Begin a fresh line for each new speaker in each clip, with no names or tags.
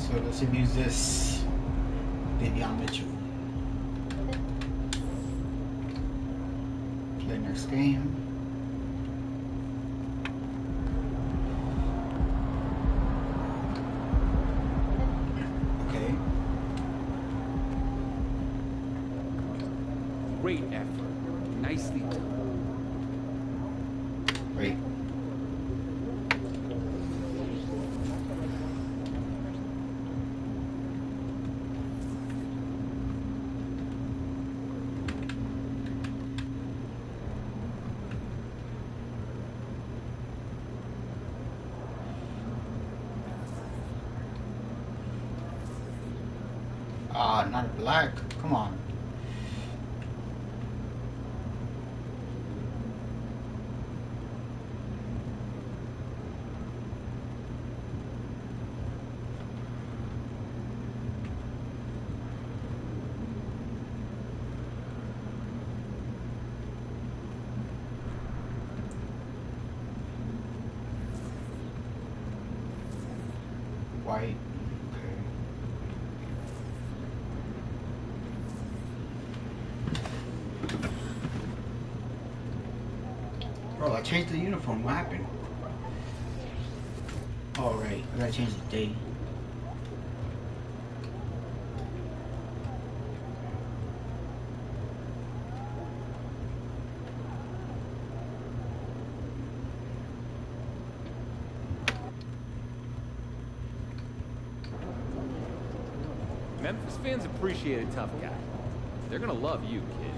So let's abuse this Davion Mitchell. Play next game. Okay.
Great effort. Nicely done.
Great. Not a black. Come on. White. Bro, I changed the uniform. What happened? Oh, right. I gotta change the date.
Memphis fans appreciate a tough guy. They're gonna love you, kid.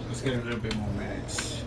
Let's get a little bit more minutes.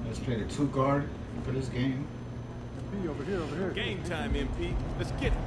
Let's play the 2 guard for this game.
Over here.
Game time, MP. Let's get it.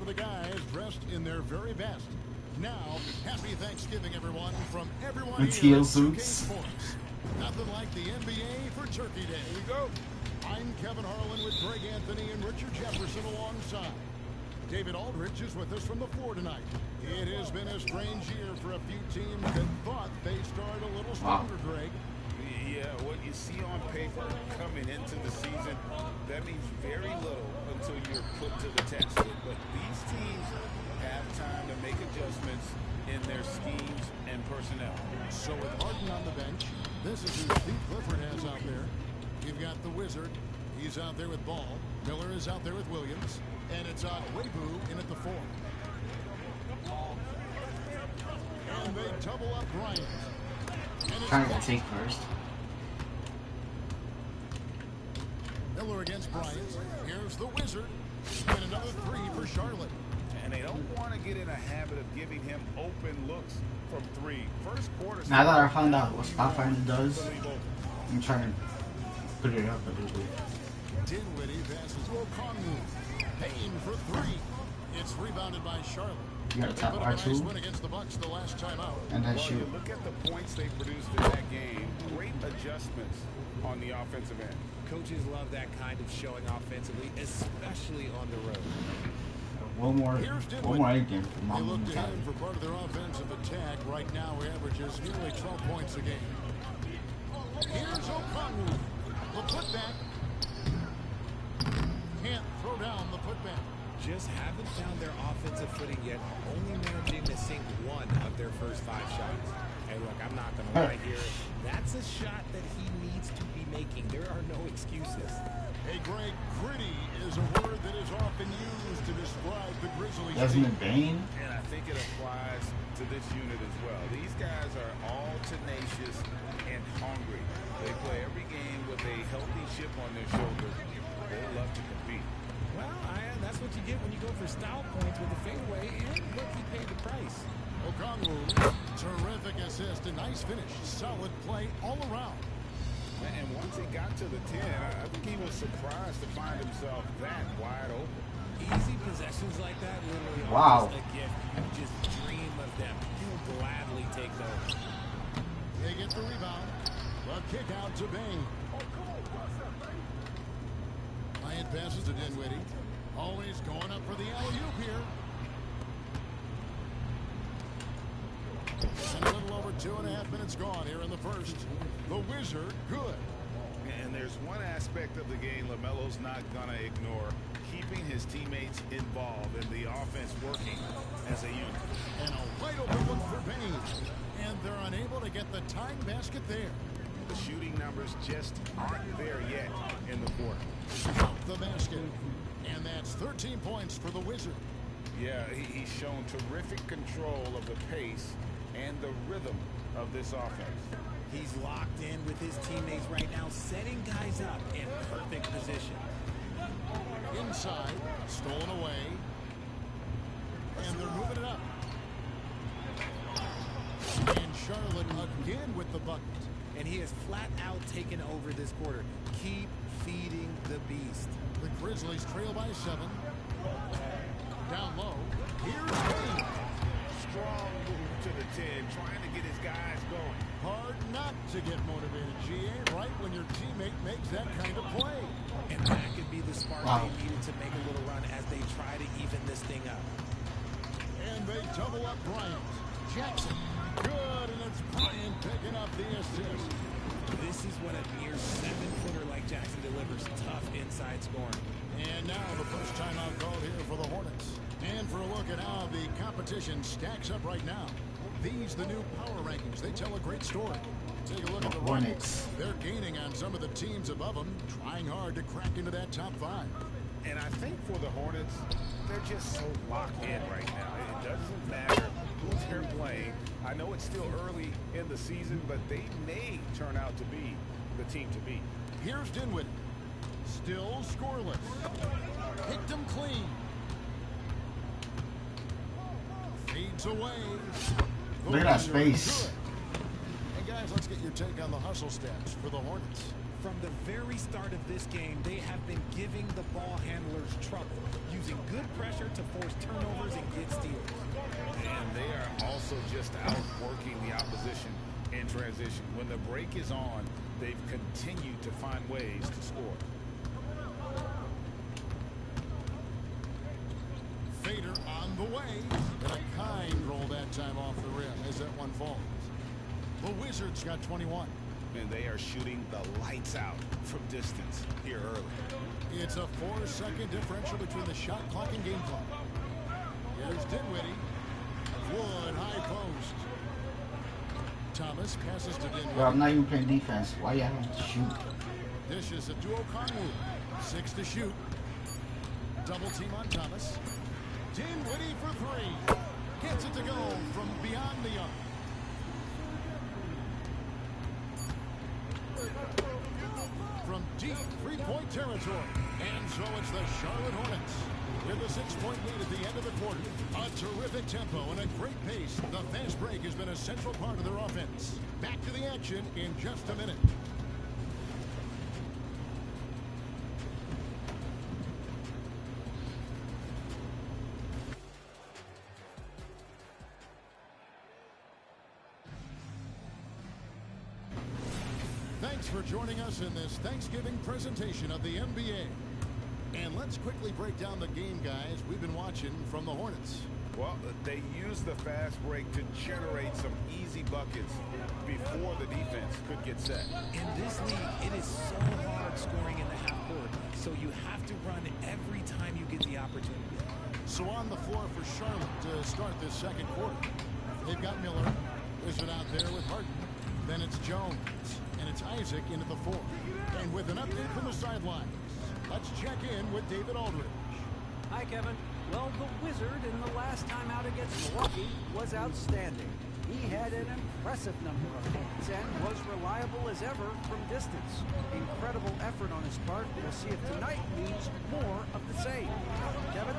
The guys dressed in their very best. Now, happy Thanksgiving, everyone, from everyone here at 2K Sports. Nothing like the NBA for Turkey Day. Here we go. I'm Kevin Harlan with Greg Anthony and Richard Jefferson alongside. David Aldridge is with us from the floor tonight. It has been a strange year for a few teams that thought they started a little stronger, Greg.
Yeah, what you see on paper coming into the season, that means very little until you're put to the test. But these teams have time to make adjustments in their schemes and personnel.
So with Harden on the bench, this is who Steve Clifford has out there. You've got the Wizard. He's out there with Ball. Miller is out there with Williams. And it's Webu in at the 4. And they double up Bryant.
Trying to take first.
Miller against Bryant. Here's the Wizard. And another three for Charlotte.
And they don't want to get in a habit of giving him open looks from three. First quarter.
Now that I found out what spot finding does, I'm trying to put it up a little bit.
Dinwiddie passes to O'Connell. Payne for three. It's rebounded by Charlotte.
You got to tap
Nice
R2
win against the Bucks the last time out.
and then
Well,
shoot.
you look at the points they produced in that game. Great adjustments on the offensive end.
Coaches love that kind of showing offensively, especially on the road.
One more game for
They
Mama
looked ahead
mentality.
for part of their offensive attack. Right now, he averages nearly 12 points a game. Here's O'Connell. The putback. Can't throw down the putback.
Just haven't found their offensive footing yet, only managing to sink one of their first 5 shots. Hey, look, I'm not going to lie here. That's a shot that he needs to be making. There are no excuses.
Hey, Greg, gritty is a word that is often used to describe the Grizzlies.
Desmond Bain.
And I think it applies to this unit as well. These guys are all tenacious and hungry. They play every game with a healthy chip on their shoulder. They love to compete.
Well, that's what you get when you go for style points with the fadeaway, and look, he paid the price.
O'Connell, terrific assist, a nice finish. Solid play all around.
And once he got to the 10, I think he was surprised to find himself that wide open.
Easy possessions like that literally
Wow.
are just a gift. You just dream of them. You'll gladly take those.
They get the rebound. A kick out to Bain. Bryant passes to Dinwiddie. Always going up for the alley-oop here. And a little over 2.5 minutes gone here in the first. The Wizard, good.
And there's one aspect of the game LaMelo's not going to ignore, keeping his teammates involved and the offense working as a unit.
And a wide open one for Bain. And they're unable to get the tying basket there.
The shooting numbers just aren't there yet in the quarter.
Out the basket. And that's 13 points for the Wizard.
Yeah, he's shown terrific control of the pace and the rhythm of this offense.
He's locked in with his teammates right now, setting guys up in perfect position.
Inside, stolen away. And they're moving it up. And Charlotte again with the bucket.
And he has flat out taken over this quarter. Keep feeding the beast.
The Grizzlies trail by 7. Down low. Here's Bain.
Strong move to the 10, trying to get his guys going.
Hard not to get motivated, GA, right when your teammate makes that kind of play.
And that could be the spark
Wow.
they needed to make a little run as they try to even this thing up.
And they double up Bryant. Jackson. Good, and it's Bryant picking up the assist.
This is what a mere 7-footer like Jackson delivers. Tough inside scoring.
And now the first timeout called here for the Hornets. And for a look at how the competition stacks up right now. These, the new power rankings, they tell a great story. Take a look at the
Hornets.
They're gaining on some of the teams above them, trying hard to crack into that top 5.
And I think for the Hornets, they're just so locked in right now. It doesn't matter who's here playing. I know it's still early in the season, but they may turn out to be the team to beat.
Here's Dinwiddie. Still scoreless. Picked him clean. Fades away. The
Look at that
Wizards
space.
good. And guys, let's get your take on the hustle stats for the Hornets.
From the very start of this game, they have been giving the ball handlers trouble, using good pressure to force turnovers and get steals.
And they are also just outworking the opposition in transition. When the break is on, they've continued to find ways to score.
Fader on the way. And a kind roll that time off the rim as that one falls. The Wizards got 21.
And they are shooting the lights out from distance here early.
It's a 4-second differential between the shot clock and game clock. Here's Dinwiddie. Wood, high post. Thomas passes to Dinwiddie.
Bro, I'm not even playing defense. Why you have to shoot?
Dishes it to O'Connell. 6 to shoot. Double team on Thomas. Dinwiddie for 3. Gets it to go from beyond the arc. territory. And so it's the Charlotte Hornets with a 6-point lead at the end of the quarter. A terrific tempo and a great pace. The fast break has been a central part of their offense. Back to the action in just a minute. Thanks for joining us in this Thanksgiving presentation of the NBA. And let's quickly break down the game, guys, we've been watching from the Hornets.
Well, they used the fast break to generate some easy buckets before the defense could get set.
In this league, it is so hard scoring in the half court, so you have to run every time you get the opportunity.
So on the floor for Charlotte to start this second quarter, they've got Miller. Wizard out there with Harden. Then it's Jones, and it's Isaac into the fourth. And with an update from the sidelines, let's check in with David Aldridge.
Hi, Kevin. Well, the Wizard in the last time out against Milwaukee was outstanding. He had an impressive number of points and was reliable as ever from distance. Incredible effort on his part. We'll see if tonight means more of the same. Kevin?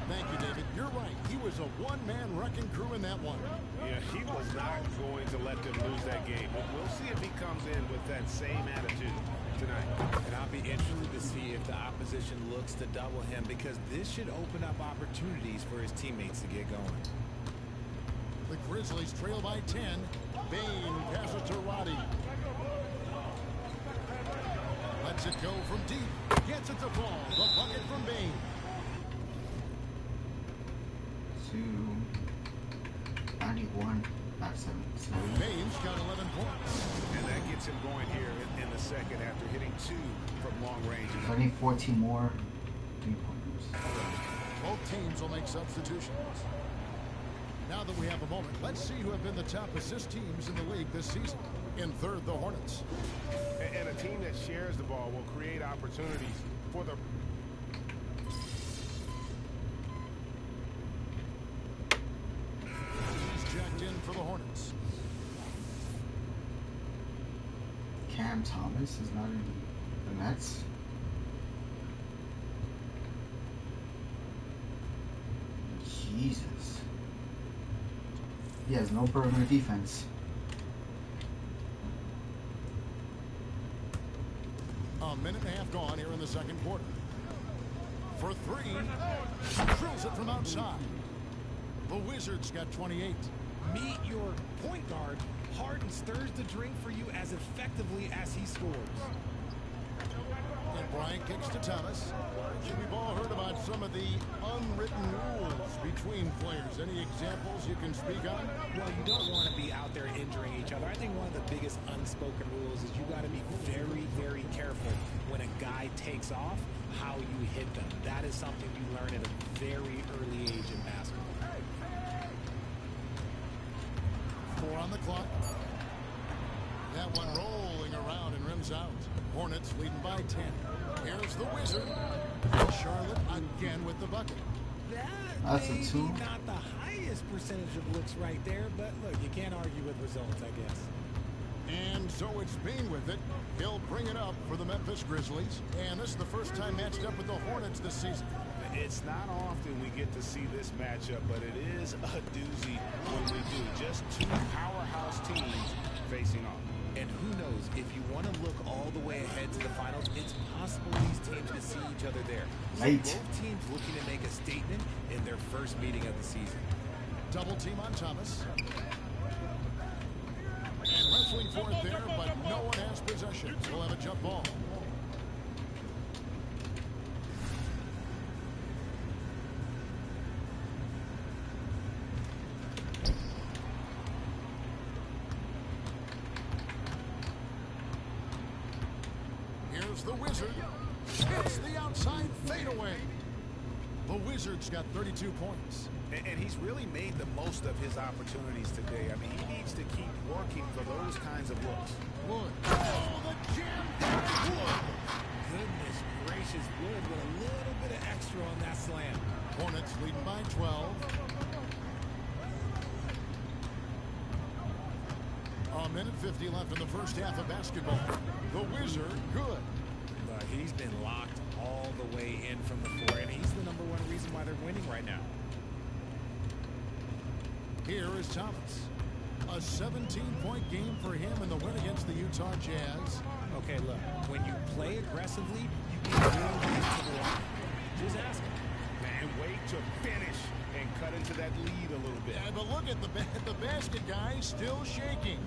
Thank you, David. You're right. He was a one-man wrecking crew in that one.
Yeah, he was not going to let them lose that game. But we'll see if he comes in with that same attitude tonight.
And I'll be interested to see if the opposition looks to double him, because this should open up opportunities for his teammates to get going.
The Grizzlies trail by 10. Bane passes to Roddy. Lets it go from deep. Gets it to fall. The bucket from Bane.
91, not 7.
Bane's got 11 points.
And that gets him going here in the second after hitting 2 from long range.
I need 14 more 3-pointers.
Both teams will make substitutions. Now that we have a moment, let's see who have been the top assist teams in the league this season. In third, the Hornets.
And a team that shares the ball will create opportunities for the...
He's checked in for the Hornets.
Cam Thomas is not in the Nets. Jesus. He has no perimeter defense.
A minute and a half gone here in the second quarter. For three, drills it from outside. The Wizards got 28.
Meet your point guard. Harden stirs the drink for you as effectively as he scores.
And Bryant kicks to Thomas. We've all heard about some of the unwritten rules between players. Any examples you can speak on?
Well, you don't want to be out there injuring each other. I think one of the biggest unspoken rules is you got to be very, very careful when a guy takes off, how you hit them. That is something you learn at a very early age in basketball.
4 on the clock. That one rolling around and rims out. Hornets leading by 10. Here's the Wizard. Charlotte again with the bucket.
That's a
Maybe
2.
not the highest percentage of looks right there, but look, you can't argue with results, I guess.
And so it's Bane with it. He'll bring it up for the Memphis Grizzlies. And this is the first time matched up with the Hornets this season.
It's not often we get to see this matchup, but it is a doozy when we do. Just 2 powerhouse teams facing off.
And who knows, if you want to look all the way ahead to the finals, it's possible these teams could see each other there. So
Late.
both teams looking to make a statement in their first meeting of the season.
Double team on Thomas. And wrestling for it there, but no one has possession. We'll have a jump ball. Here's the Wizard. It's the outside fadeaway. The Wizard's got 32 points.
And he's really made the most of his opportunities today. I mean, he needs to keep working for those kinds of looks.
Wood. Oh, the jam. Wood.
Goodness gracious, Wood with a little bit of extra on that slam.
Hornets leading by 12. A minute 50 left in the first half of basketball. The Wizard, good.
But he's been locked all the way in from the floor, and he's the #1 reason why they're winning right now.
Here is Thomas. A 17-point game for him in the win against the Utah Jazz.
Okay, look, when you play aggressively, you can really get to the line. Just ask him.
Man, wait to finish and cut into that lead a little bit.
Yeah, but look at the basket guy still shaking.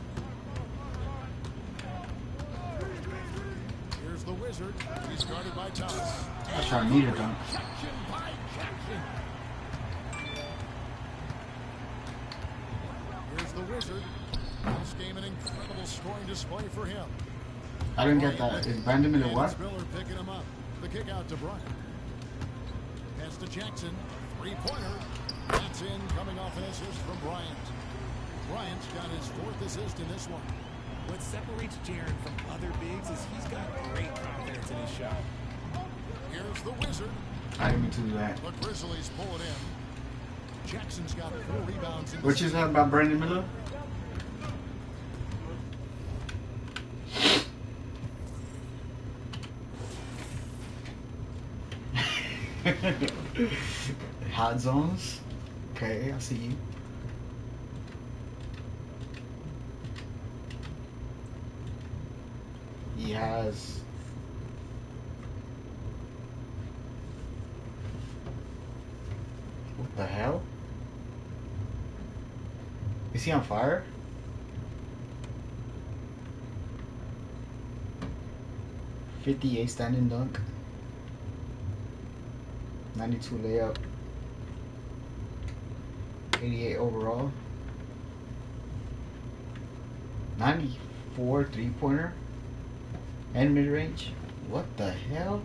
Here's the Wizard. He's guarded by Thomas.
That's our meter dunk.
Rejection by Jackson. Here's the Wizard. This game an incredible scoring display for him.
I didn't get that. Is Brandon Miller what?
Miller picking him up. The kick out to Bryant. Pass to Jackson. Three-pointer. That's in, coming off an assist from Bryant. Bryant's got his 4th assist in this one.
What separates Jaren from other bigs is he's got great confidence in his shot.
Here's the Wizard.
I didn't mean to do that.
The Grizzlies pull it in. Jackson's got 4 rebounds in
What you said about Brandon Miller? Hot zones. Okay, I see you. He has what the hell? Is he on fire? .58 standing dunk. 92 layup. 88 overall. 94 three-pointer. And mid-range. What the hell?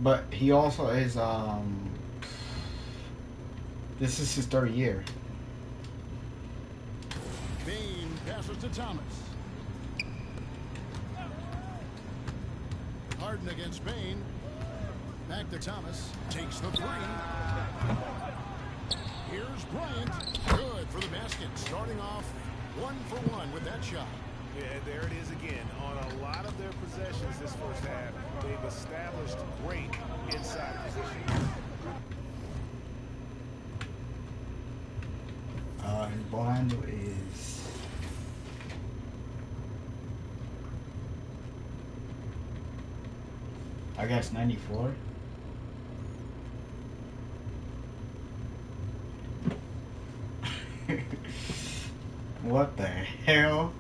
But he also is this is his 3rd year.
Bain passes to Thomas. Harden against Bain. Back to Thomas. Takes the 3. Here's Bryant. Good for the basket. Starting off 1 for 1 with that shot.
Yeah, there it is again. On a lot of their possessions this first half, they've established great inside position.
His ball handle is I guess 94. What the hell?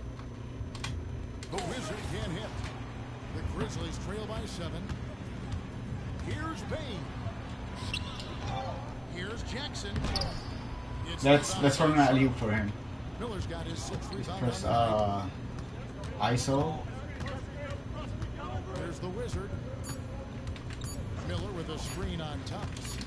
The Wizard can't hit. The Grizzlies trail by 7. Here's Bain. Here's Jackson.
Let's run an alley-oop for him.
Miller's got his 6th rebound.
Press ISO.
There's the Wizard. Miller with a screen on Thomas.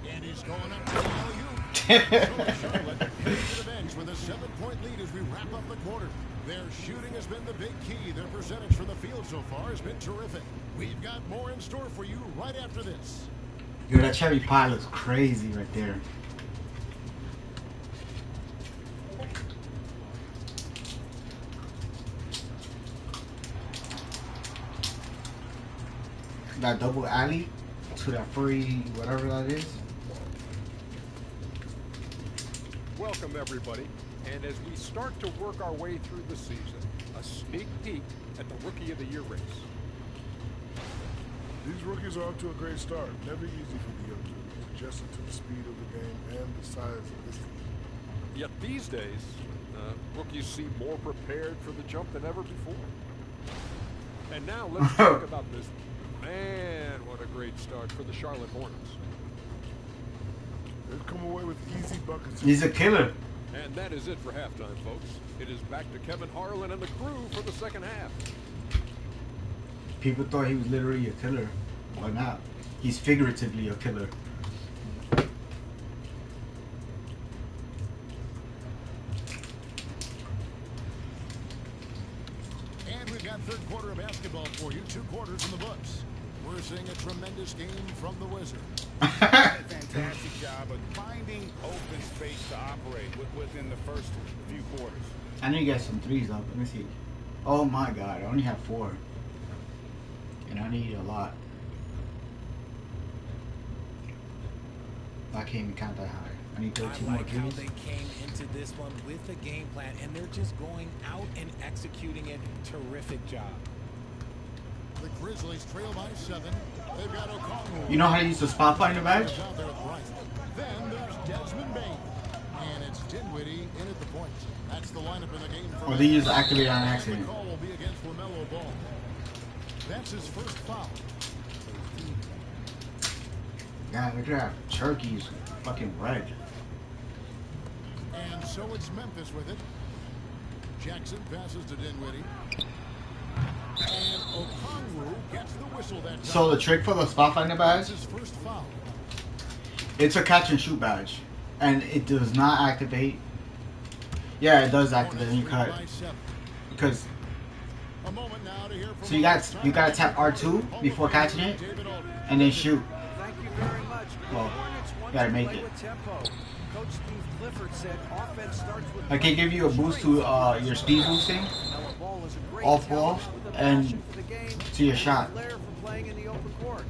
And he's going up to the alley-oop. Charlotte heading to the bench with a 7-point lead as we wrap up the quarter. Their shooting has been the big key. Their percentage from the field so far has been terrific. We've got more in store for you right after this.
Yo, that cherry pie looks crazy right there. That double alley to that free whatever that is.
Welcome everybody, and as we start to work our way through the season, a sneak peek at the Rookie of the Year race.
These rookies are off to a great start. Never easy for the young dudes, adjusting to the speed of the game and the size of this team.
Yet these days, rookies seem more prepared for the jump than ever before. And now let's talk about this. Man, what a great start for the Charlotte Hornets.
They've come away with easy buckets.
He's a killer.
And that is it for halftime, folks. It is back to Kevin Harlan and the crew for the second half.
People thought he was literally a killer. Why not? He's figuratively a killer.
And we've got third quarter of basketball for you. 2 quarters in the books. We're witnessing a tremendous game from the Wizards.
Fantastic job of finding open space to operate within the first few quarters.
I need to get some threes up. Let me see. Oh my god, I only have 4. And I need a lot. I can't even count that high. I need 13 more
I like how
threes.
they came into this one with a game plan, and they're just going out and executing it. Terrific job.
The Grizzlies trail by 7. They've got Okongwu.
You know how to use the spot finder badge?
Then there's Desmond Bain. And it's Dinwiddie in at the point. That's the lineup in the game.
Or they use activate on accident.
The call will be against LaMelo Ball. That's his first foul.
God, look at that. Turkey's fucking red.
And so it's Memphis with it. Jackson passes to Dinwiddie. And Okongwu gets the whistle that time.
So the trick for the spot finder badge,
That's his first foul.
it's a catch and shoot badge. And it does not activate. Yeah, it does activate when you cut. Because
A moment now to hear from
so you gotta tap R2 before catching it and then shoot.
Thank you very much.
Well,
Hornets want
gotta
to
make
play
it.
with tempo. Coach Steve Clifford said offense starts with
I can give you a boost to your speed boosting
LaMelo Ball is a great
off
talent
ball
with a
and
passion for the game
to your
and
shot.
flair for playing in the open court.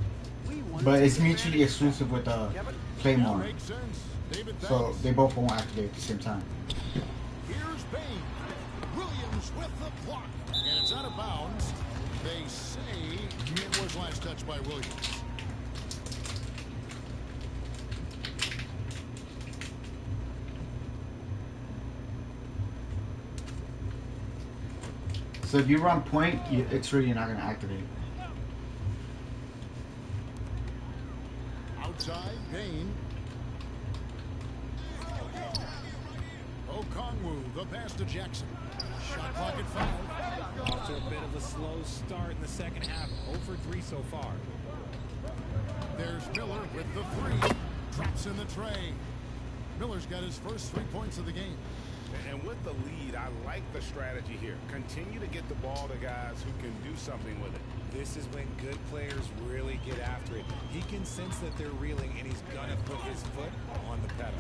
We want
But
to
it's
take
mutually
advantage.
exclusive with
Kevin?
Claymore.
Makes sense. David
So
Thanks.
they both won't activate at the same time.
Here's Bain. Williams with the block. And it's out of bounds. They say it was last touched by Williams.
So if you run point, it's really not going to activate.
Outside, Bain. Okongwu, the pass to Jackson. Shot clock at 5.
Off to a bit of a slow start in the second half. 0 for 3 so far.
There's Miller with the 3. Drops in the tray. Miller's got his first 3 points of the game.
And with the lead, I like the strategy here. Continue to get the ball to guys who can do something with it.
This is when good players really get after it. He can sense that they're reeling, and he's going to put his foot on the pedal.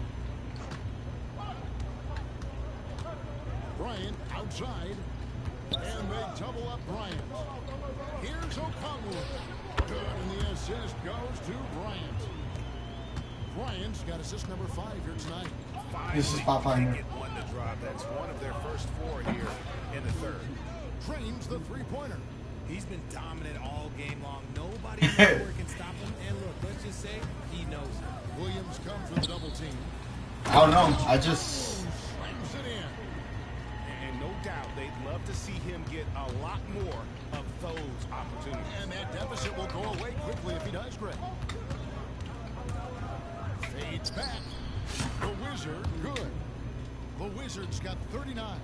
Bryant outside. And they double up Bryant. Here's Okongwu. Good, and the assist goes to Bryant. Bryant's got assist number 5 here tonight.
This is spot finder.
Get one to drop. That's one of their first 4 here in the third.
Drains the 3-pointer.
He's been dominant all game long. Nobody in the court can stop him. And look, let's just say he knows it.
Williams comes with a double team.
I don't know. I just...
Slams it in.
And no doubt they'd love to see him get a lot more of those opportunities.
And that deficit will go away quickly if he does, Greg. Fades back. The Wizard, good. The Wizards got 39.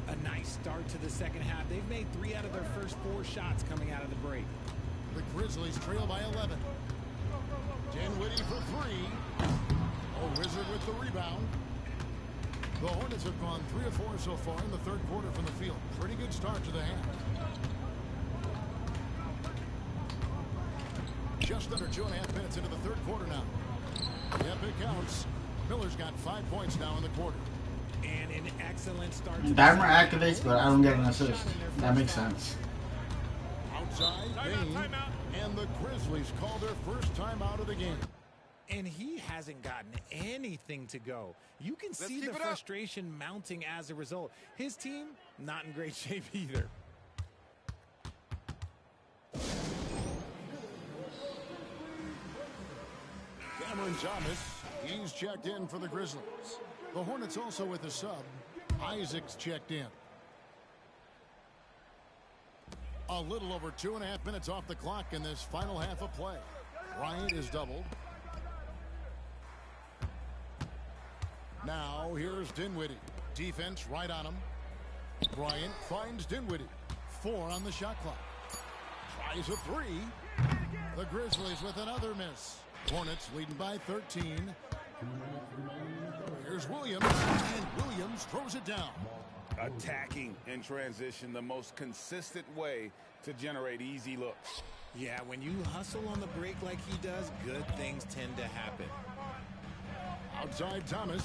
A nice start to the second half. They've made 3 out of their first 4 shots coming out of the break.
The Grizzlies trail by 11. Dinwiddie for 3. A Wizard with the rebound. The Hornets have gone 3 of 4 so far in the third quarter from the field. Pretty good start to the half. Just under 2.5 minutes into the third quarter now. Yep, it counts. Miller's got 5 points now in the quarter.
And an excellent start. To
Dimer activates, but I don't get an assist. That makes sense.
Outside, Bain, and the Grizzlies call their first timeout of the game.
And he hasn't gotten anything to go. You can see the frustration mounting as a result. His team, not in great shape either.
Cameron Thomas, he's checked in for the Grizzlies. The Hornets also with a sub. Isaac's checked in. A little over 2.5 minutes off the clock in this final half of play. Bryant is doubled. Now here's Dinwiddie. Defense right on him. Bryant finds Dinwiddie. 4 on the shot clock. Tries a 3. The Grizzlies with another miss. Hornets leading by 13. Here's Williams, and Williams throws it down.
Attacking in transition, the most consistent way to generate easy looks.
Yeah, when you hustle on the break like he does, good things tend to happen.
Outside Thomas.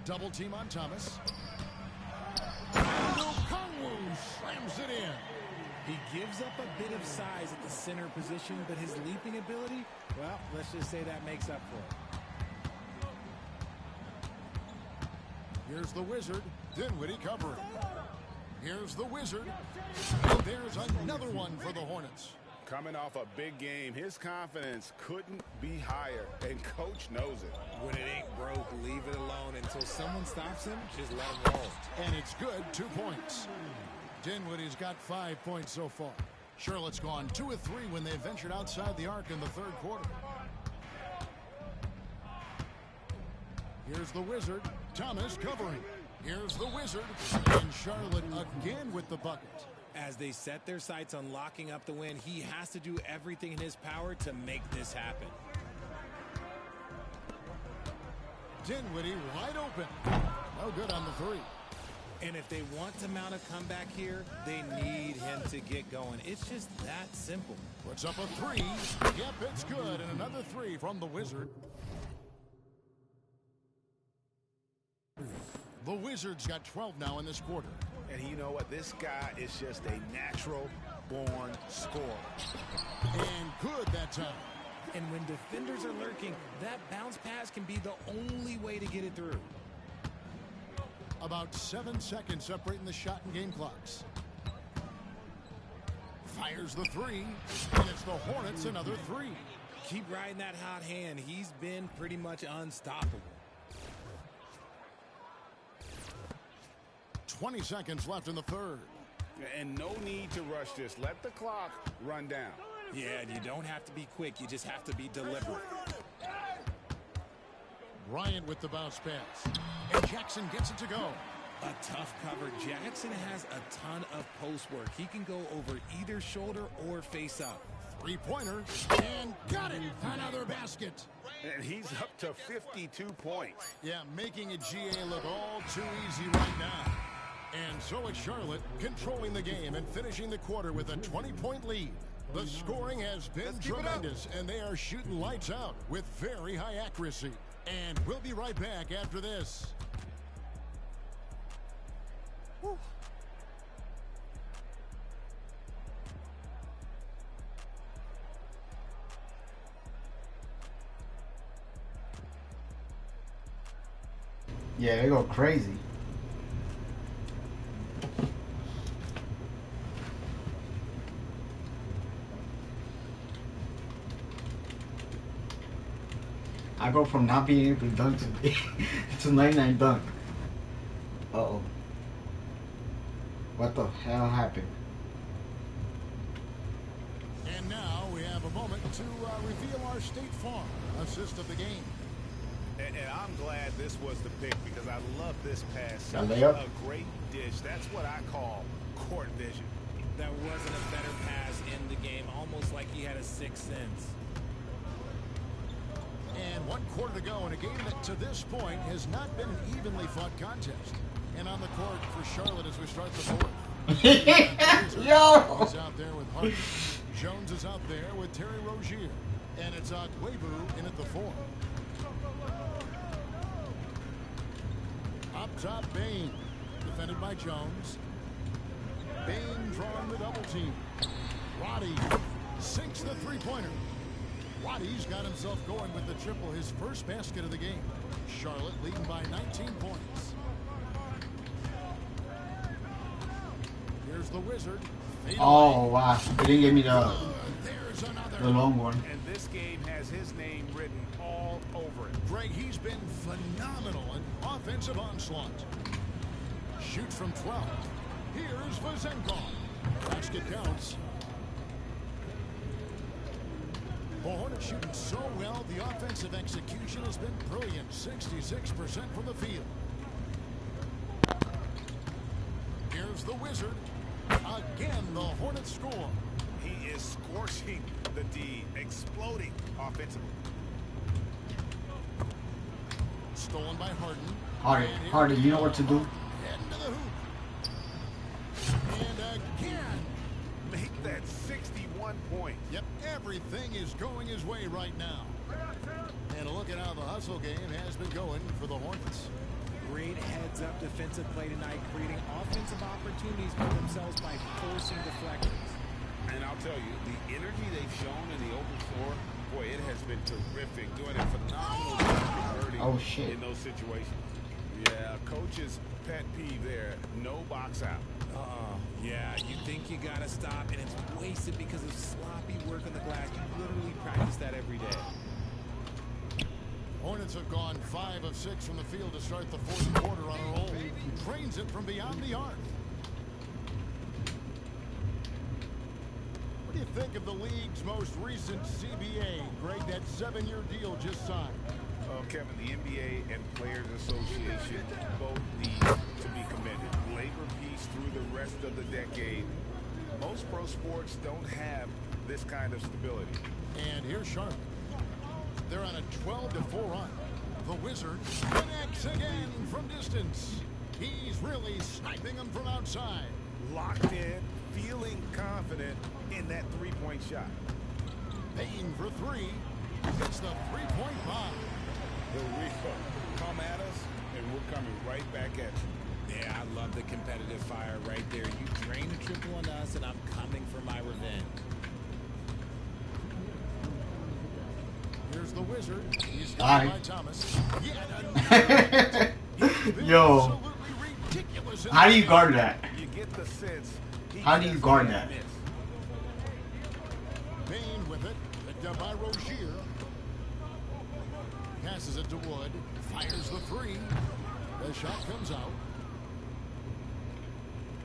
Double team on Thomas. Kongwu slams it in.
He gives up a bit of size at the center position, but his leaping ability, well, let's just say that makes up for it.
Here's the Wizard. Dinwiddie covering. Here's the Wizard. And there's another one for the Hornets.
Coming off a big game, his confidence couldn't be higher, and coach knows it.
When it ain't broke, leave it alone until someone stops him. Just let him roll.
And it's good, 2 points. Dinwiddie's got 5 points so far. Charlotte's gone 2 of 3 when they ventured outside the arc in the third quarter. Here's the Wizard. Thomas covering. Here's the Wizard. And Charlotte again with the bucket.
As they set their sights on locking up the win, he has to do everything in his power to make this happen.
Dinwiddie wide open. No good on the 3.
And if they want to mount a comeback here, they need him to get going. It's just that simple.
Puts up a 3. Yep, it's good. And another 3 from the Wizard. The Wizards got 12 now in this quarter.
And you know what? This guy is just a natural-born scorer.
And good that time.
And when defenders are lurking, that bounce pass can be the only way to get it through.
About 7 seconds separating the shot and game clocks. Fires the 3. And it's the Hornets another 3.
Keep riding that hot hand. He's been pretty much unstoppable.
20 seconds left in the third.
And no need to rush this. Let the clock run down.
Yeah, and you don't have to be quick. You just have to be deliberate.
Bryant with the bounce pass. And Jackson gets it to go.
A tough cover. Jackson has a ton of post work. He can go over either shoulder or face up.
3-pointer. And got it. Another basket.
And he's up to 52 points.
Yeah, making a GA look all too easy right now. And so it's Charlotte controlling the game and finishing the quarter with a 20-point lead. The scoring has been tremendous, and they are shooting lights out with very high accuracy. And we'll be right back after this. Woo.
Yeah, they go crazy. I go from not being able to dunk to 99 dunk. Uh-oh. What the hell happened?
And now we have a moment to reveal our State Farm assist of the game.
And I'm glad this was the pick because I love this pass.
Such a
great dish. That's what I call court vision.
That wasn't a better pass in the game, almost like he had a sixth sense.
And 1 quarter to go in a game that to this point has not been an evenly fought contest. And on the court for Charlotte as we start the fourth.
Yo!
He's out there with Harden. Jones is out there with Terry Rozier. And it's Agwebu in at the 4. Up top, Bain. Defended by Jones. Bain drawing the double team. Roddy sinks the 3-pointer. Waddy's got himself going with the triple, his first basket of the game. Charlotte leading by 19 points. Here's the Wizard.
Oh, wow. They didn't give me the long one.
And this game has his name written all over it.
Greg, he's been phenomenal in offensive onslaught. Shoots from 12. Here's Vazenkov. Basket counts. The Hornets shooting so well, the offensive execution has been brilliant. 66% from the field. Here's the Wizard. Again, the Hornets score.
He is scorching the D, exploding offensively.
Stolen by Harden.
Harden, you know what to do.
Into the hoop. And again.
Make that 61 point.
Yep, everything is going his way right now. And a look at how the hustle game has been going for the Hornets.
Great heads-up defensive play tonight, creating offensive opportunities for themselves by forcing deflections.
And I'll tell you, the energy they've shown in the open floor, boy, it has been terrific. Doing a phenomenal job converting in those situations. Yeah, coach's pet peeve there, no box out.
Yeah, you think you gotta stop, and it's wasted because of sloppy work on the glass. You literally practice that every day.
Hornets have gone 5 of 6 from the field to start the fourth quarter on a roll. Drains it from beyond the arc. What do you think of the league's most recent CBA? Greg, that 7-year deal just signed.
Kevin, the NBA and Players Association both need to be commended. Labor peace through the rest of the decade. Most pro sports don't have this kind of stability.
And here's Charlotte. They're on a 12-4 run. The Wizards connects again from distance. He's really sniping them from outside.
Locked in, feeling confident in that three-point shot.
Payne for 3. It's the three-point bomb.
The refill. Come at us, and we're coming right back at you.
Yeah, I love the competitive fire right there. You drain a triple on us, and I'm coming for my revenge.
Here's the Wizard. He's got by Thomas.
Yo. How do you guard that?
You get the sense.
How do you guard that?
Payne with it. Picked up by Rozier. Passes it to Wood. Fires the 3. The shot comes out.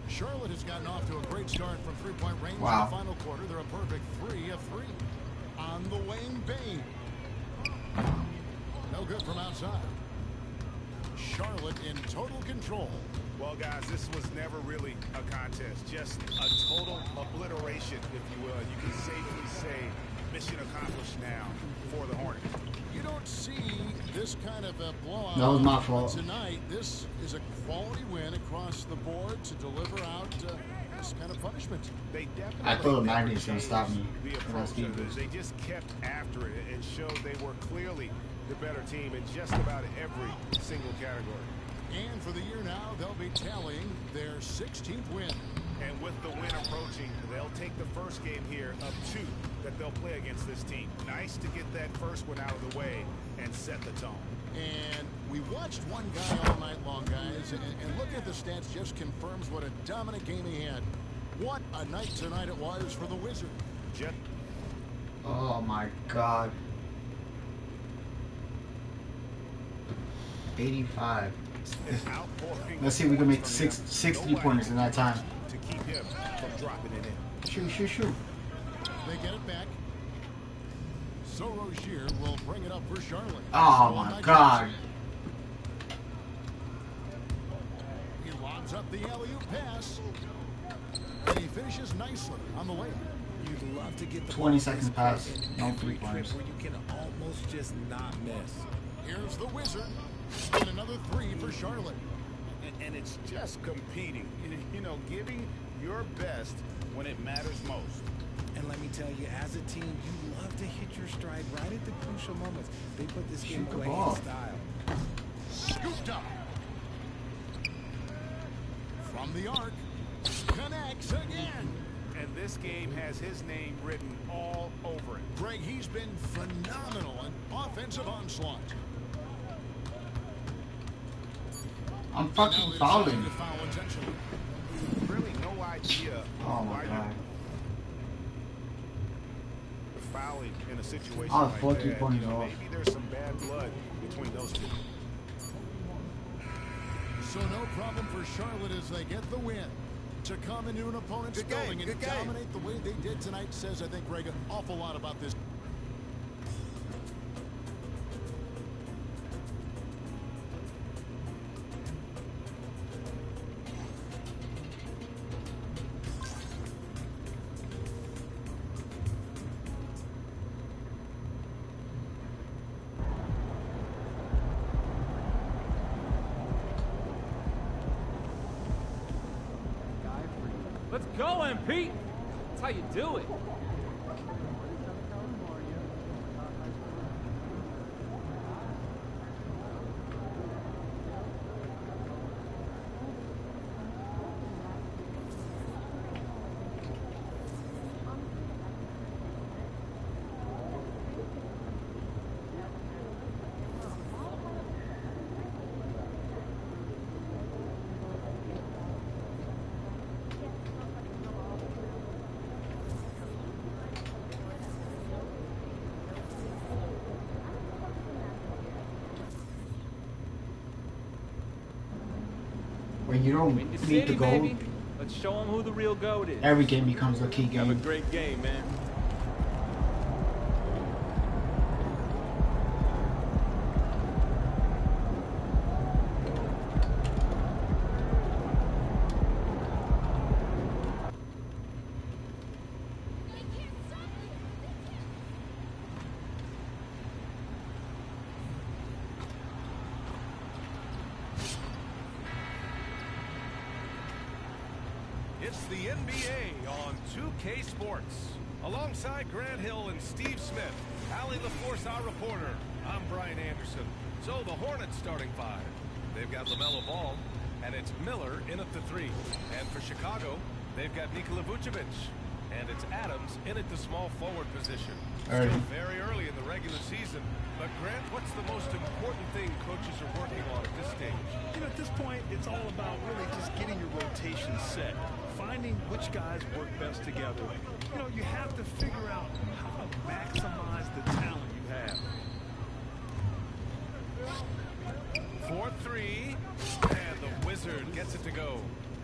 Charlotte has gotten off to a great start from three-point range in the final quarter. They're a perfect 3 of 3. On the wing, Payne. No good from outside. Charlotte in total control.
Well, guys, this was never really a contest. Just a total obliteration, if you will. You can safely say mission accomplished now for the Hornets.
You don't see this kind of a blowout.
That was my fault.
Tonight, this is a quality win across the board to deliver out this kind of punishment.
They definitely
I thought the magnet was going to stop me.
They just kept after it and showed they were clearly the better team in just about every single category.
And for the year now, they'll be tallying their 16th win.
And with the win approaching, they'll take the first game here of 2 that they'll play against this team. Nice to get that first one out of the way and set the tone.
And we watched one guy all night long, guys, and looking at the stats just confirms what a dominant game he had. What a night tonight it was for the Wizards.
Oh my God. 85. Let's see if we can make 6 3-pointers in that time.
To keep him from dropping it in.
Shoot.
They get it back. So Rozier will bring it up for Charlotte.
Oh my God.
He lobs up the alley-oop pass. And he finishes nicely on the layup.
You'd love to get the
20 seconds pass. No
every
3-pointers.
where you can almost just not miss.
Here's the Wizard. And another 3 for Charlotte.
And it's just competing. You know, giving your best when it matters most.
And let me tell you, as a team, you love to hit your stride right at the crucial moments. They put this game away in style.
Scooped up. From the arc. Connects again.
And this game has his name written all over it.
Greg, he's been phenomenal in offensive onslaught.
I'm fucking fouling.
Really no idea.
Oh my God.
Fouling in a situation
I'll
like
fuck
that.
you points off.
Maybe there's some bad blood between those two.
So no problem for Charlotte as they get the win. To come into an opponent's building and dominate the way they did tonight says, I think, Greg, an awful lot about this.
Let's go, MP. That's how you do it.
When you don't
Win the
meet the
city,
goal,
baby. Let's show them who the real GOAT is.
every game becomes a key
Have a
game.
great game, man.
It's the NBA on 2K Sports. Alongside Grant Hill and Steve Smith, Allie LaForce, our reporter. I'm Brian Anderson. So the Hornets starting five. They've got LaMelo Ball, and it's Miller in at the three. And for Chicago, they've got Nikola Vucevic. And it's Adams in at the small forward position. Still very early in the regular season. But Grant, what's the most important thing coaches are working on at this stage?
You know, at this point, it's all about really just getting your rotation set. Finding which guys work best together. You know, you have to figure out how to maximize the talent you have.
4-3, and the Wizard gets it to go.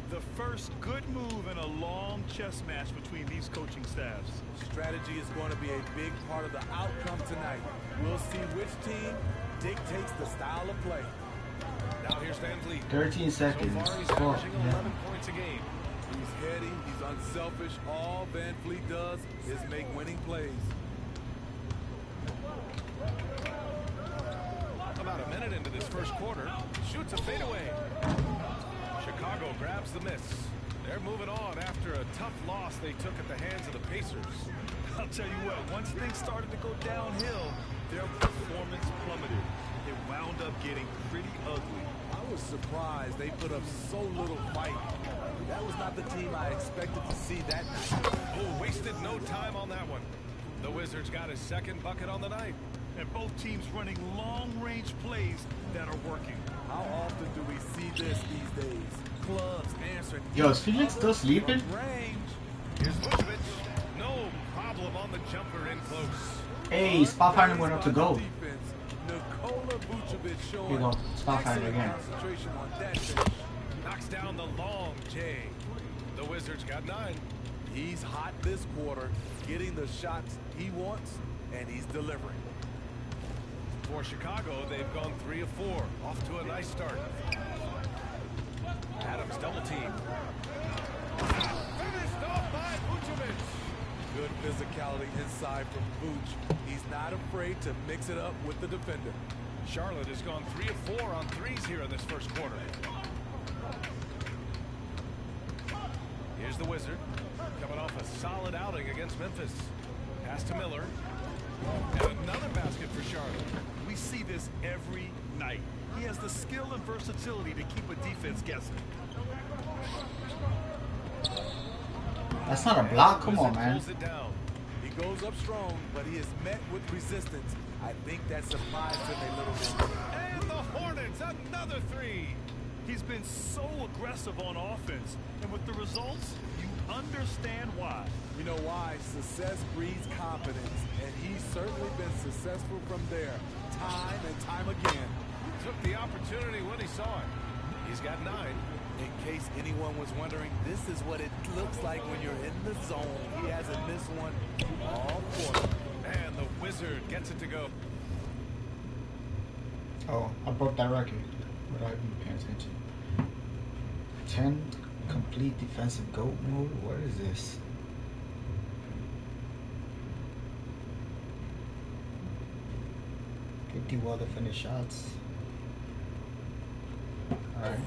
The first good move in a long chess match between these coaching staffs.
Strategy is going to be a big part of the outcome tonight. We'll see which team dictates the style of play.
Now here's Van Vliet.
13 seconds.
So far he's
Score.
averaging 11 points a game.
He's heady, he's unselfish. All Van Vliet does is make winning plays.
About a minute into this first quarter, shoots a fadeaway. Chicago grabs the miss. They're moving on after a tough loss they took at the hands of the Pacers.
I'll tell you what, once things started to go downhill, their performance plummeted. It wound up getting pretty ugly.
I was surprised they put up so little fight. That was not the team I expected to see that night.
Oh, wasted no time on that one. The Wizards got his second bucket on the night.
And both teams running long-range plays that are working.
How often do we see this these days? Clubs answering.
Yo, is Felix still sleeping?
Range.
Here's Vucevic. No problem on the jumper in close.
Hey, spot finder went up to go.
Defense. Nikola Vucevic showing
Here you go. Spot finder
excellent
again.
concentration on that finish.
Knocks down the long J. The Wizards got 9.
He's hot this quarter, getting the shots he wants, and he's delivering.
For Chicago, they've gone 3 of 4. Off to a nice start. Adams double team. Finished off by Vucevic.
Good physicality inside from Vooch. He's not afraid to mix it up with the defender.
Charlotte has gone 3 of 4 on threes here in this first quarter. Here's the Wizard, coming off a solid outing against Memphis. Pass to Miller. And another basket for Charlotte.
We see this every night. He has the skill and versatility to keep a defense guessing.
That's not a block. Come on, man.
Pulls it down.
He goes up strong, but he is met with resistance. I think that surprised him a little bit.
And the Hornets, another 3.
He's been so aggressive on offense, and with the results, you understand why.
You know why? Success breeds confidence, and he's certainly been successful from there, time and time again.
Took the opportunity when he saw it. He's got 9.
In case anyone was wondering, this is what it looks like when you're in the zone. He hasn't missed one all quarter.
And the Wizard gets it to go.
Oh, I broke that record without even paying attention. 10 complete defensive GOAT mode? What is this? Well defended shots. Alright.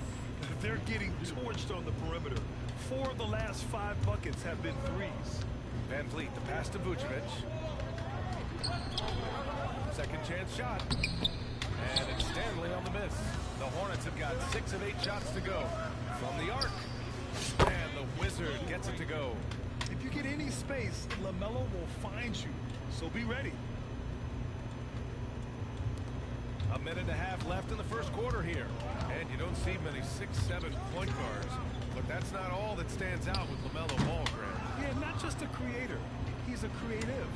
They're getting torched on the perimeter. 4 of the last 5 buckets have been threes.
Van Vliet, the pass to Vucevic. Second chance shot. And it's Stanley on the miss. The Hornets have got 6 of 8 shots to go from the arc. And the Wizard gets it to go.
If you get any space, LaMelo will find you. So be ready.
A minute and a half left in the first quarter here. And you don't see many 6-7 point guards. But that's not all that stands out with LaMelo Ball, Grant.
Yeah, not just a creator. He's a creative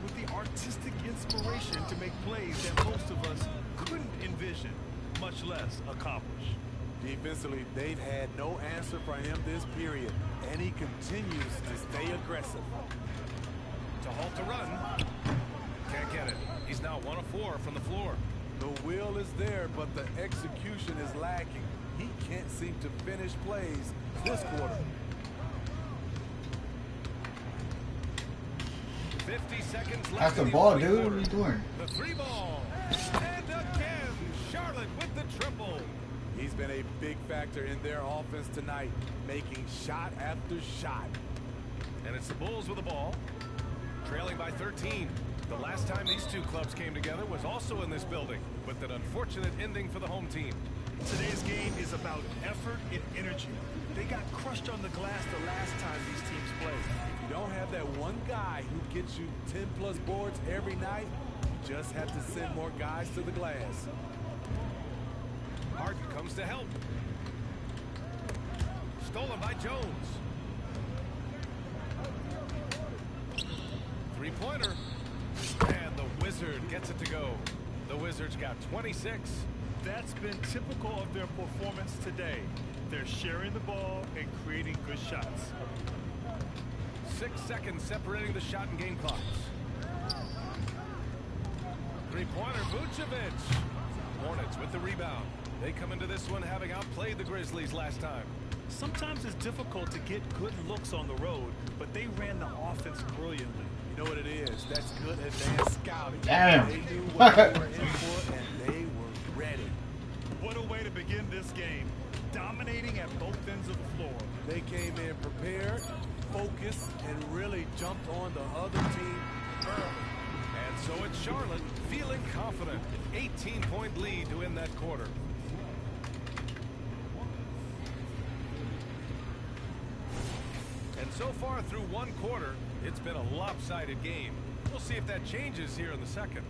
with the artistic inspiration to make plays that most of us couldn't envision, much less accomplish.
Defensively, they've had no answer for him this period, and he continues to stay aggressive.
To halt the run. Can't get it. He's now 1 of 4 from the floor.
The will is there, but the execution is lacking. He can't seem to finish plays this quarter.
50 seconds left.
That's the ball, dude. What are you doing?
The 3 ball. And again, Charlotte with the triple.
He's been a big factor in their offense tonight, making shot after shot.
And it's the Bulls with the ball, trailing by 13. The last time these two clubs came together was also in this building, with an unfortunate ending for the home team.
Today's game is about effort and energy. They got crushed on the glass the last time these teams played.
You don't have that one guy who gets you 10+ boards every night. You just have to send more guys to the glass.
Harden comes to help. Stolen by Jones. Three-pointer. And the Wizard gets it to go. The Wizards got 26.
That's been typical of their performance today. They're sharing the ball and creating good shots.
6 seconds separating the shot and game clocks. Three-pointer, Vucevic. Hornets with the rebound. They come into this one having outplayed the Grizzlies last time.
Sometimes it's difficult to get good looks on the road, but they ran the offense brilliantly.
You know what it is? That's good advanced scouting.
Damn.
They knew what they were in for, and they were ready.
What a way to begin this game. Dominating at both ends of the floor.
They came in prepared, focused, and really jumped on the other team early.
And so it's Charlotte feeling confident. 18-point lead to end that quarter. And so far through one quarter, it's been a lopsided game. We'll see if that changes here in the second.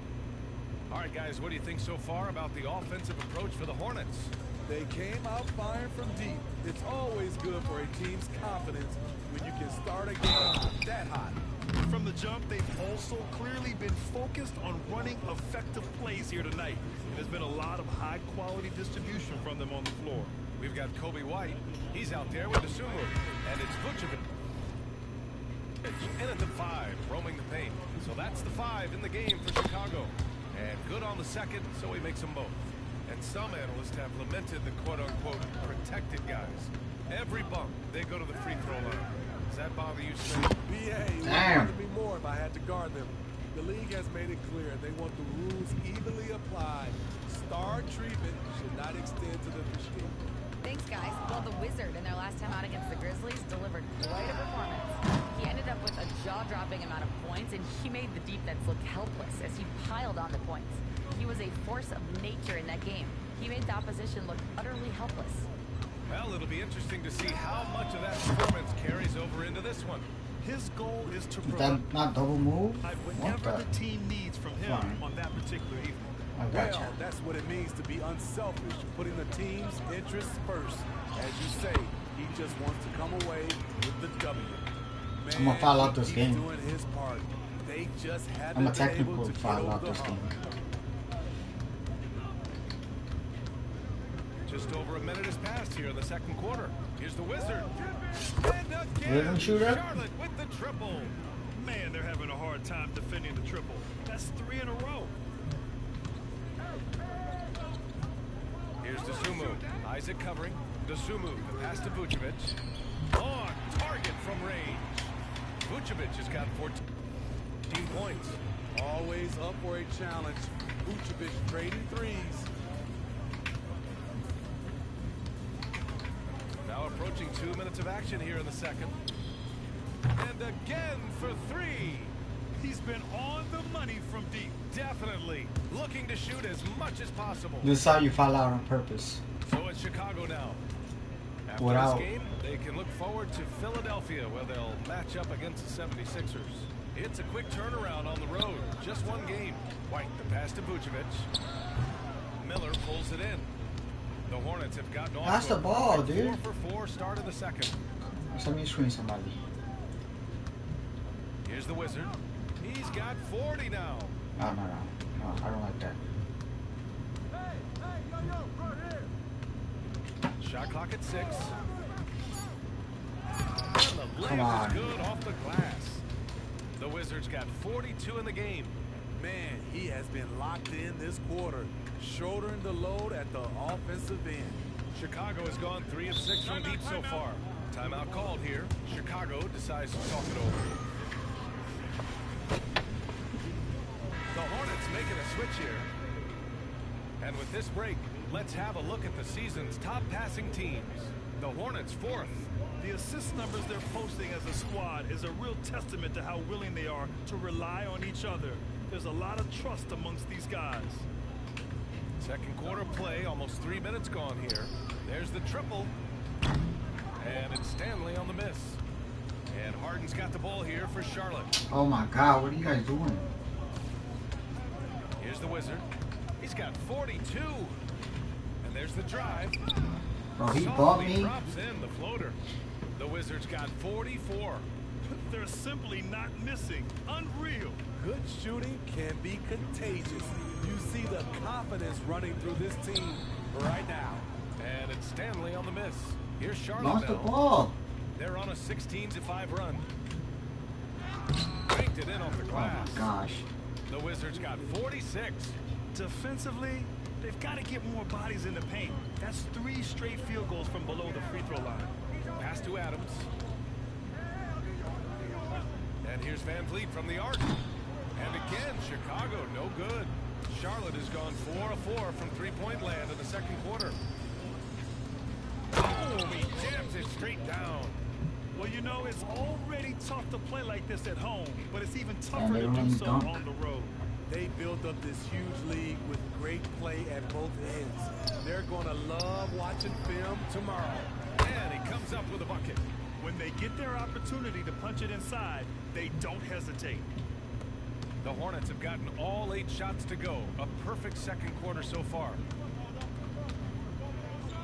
All right, guys, what do you think so far about the offensive approach for the Hornets?
They came out firing from deep. It's always good for a team's confidence when you can start a game that hot.
From the jump, they've also clearly been focused on running effective plays here tonight. And there's been a lot of high-quality distribution from them on the floor.
We've got Kobe White. He's out there with Dosunmu. And it's Vucevic. In at the 5, roaming the paint. So that's the 5 in the game for Chicago. And good on the second, so he makes them both. And some analysts have lamented the quote-unquote protected guys. Every bump, they go to the free throw line. Does that bother you, Smith?
BA would bother me more if I had to guard them. The league has made it clear they want the rules evenly applied. Star treatment should not extend to the machine.
Thanks, guys. Well, the Wizard, in their last time out against the Grizzlies, delivered quite a performance. He ended up with a jaw-dropping amount of points, and he made the defense look helpless as he piled on the points. He was a force of nature in that game. He made the opposition look utterly helpless.
Well, it'll be interesting to see how much of that performance carries over into this one.
His goal is to
That not double move?
whatever the team needs from him on that particular evening.
Gotcha.
Well, that's what it means to be unselfish, putting the team's interests first. As you say, he just wants to come away with the W. Man,
I'm gonna foul out this game.
Doing his part. They just haven't
I'm a
been
technical
able to
foul
get
out
over
this
the
game.
hump.
Just over a minute has passed here in the second quarter. Here's the Wizard. And again,
Rhythm shooter?
Charlotte with the triple.
Man, they're having a hard time defending the triple. That's 3 in a row.
Here's Dosunmu. Isaac covering. Dosunmu, the pass to Vucevic. On target from range. Vucevic has got 14 points.
Always up for a challenge. Vucevic trading threes.
Now approaching 2 minutes of action here in the second. And again for 3.
He's been on the money from deep.
Definitely looking to shoot as much as possible.
This is how you foul out on purpose.
So it's Chicago now. After
Without-
this game, they can look forward to Philadelphia, where they'll match up against the 76ers. It's a quick turnaround on the road. Just one game. White, the pass to Vucevic. Miller pulls it in. The Hornets have gotten off
Pass
to
the
a
ball,
perfect
dude.
4-for-4 start of the second.
Let me screen somebody.
Here's the Wizard. He's got 40 now.
No, I don't like that.
Shot Shot clock at 6. And the layup is good off the glass. The Wizards got 42 in the game.
Man, he has been locked in this quarter, shouldering the load at the offensive end.
Chicago has gone 3 of 6 from deep so far. Timeout called here. Chicago decides to talk it over. The Hornets making a switch here. And with this break, let's have a look at the season's top passing teams. The Hornets 4th.
The assist numbers they're posting as a squad is a real testament to how willing they are to rely on each other. There's a lot of trust amongst these guys.
Second quarter play, almost 3 minutes gone here. There's the triple. And it's Stanley on the miss. And Harden's got the ball here for Charlotte.
Oh my God, what are you guys doing?
Here's the Wizard. He's got 42. And there's the drive.
Bro, he bought me.
Drops in the floater. The Wizards got 44.
They're simply not missing. Unreal.
Good shooting can be contagious. You see the confidence running through this team right now.
And it's Stanley on the miss. Here's Charlotte
Lost the
now.
ball.
They're on a 16-5 run. Banked it in off the glass.
Oh my gosh.
The Wizards got 46.
Defensively, they've got to get more bodies in the paint. That's 3 straight field goals from below the free throw line.
Pass to Adams. And here's Van Vliet from the arc. And again, Chicago, no good. Charlotte has gone 4 of 4 from three-point land in the second quarter. Oh, he jams it straight down.
Well, you know, it's already tough to play like this at home, but it's even tougher to do so on the road.
They built up this huge league with great play at both ends. They're going to love watching film tomorrow.
And he comes up with a bucket.
When they get their opportunity to punch it inside, they don't hesitate.
The Hornets have gotten all 8 shots to go. A perfect second quarter so far.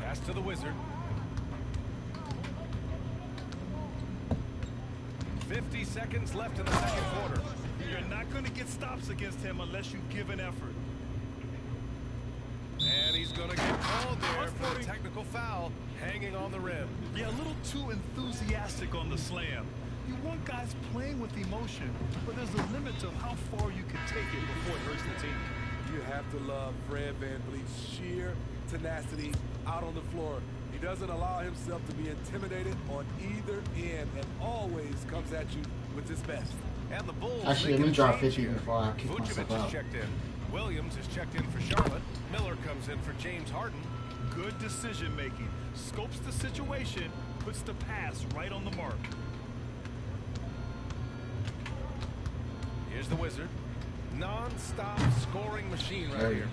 Pass to the Wizard. 50 seconds left in the second quarter.
You're not going to get stops against him unless you give an effort.
And he's going to get called there for a technical foul, hanging on the rim.
Yeah, a little too enthusiastic on the slam. You want guys playing with emotion, but there's a limit to how far you can take it before it hurts the team.
You have to love Fred VanVleet's sheer tenacity out on the floor. He doesn't allow himself to be intimidated on either end and always comes at you with his best.
And the Bulls
Actually, let me drop 50 before I kick myself
Vucevic
out.
is checked in. Williams is checked in for Charlotte. Miller comes in for James Harden.
Good decision making. Scopes the situation, puts the pass right on the mark.
Here's the Wizard. Non-stop scoring machine right here.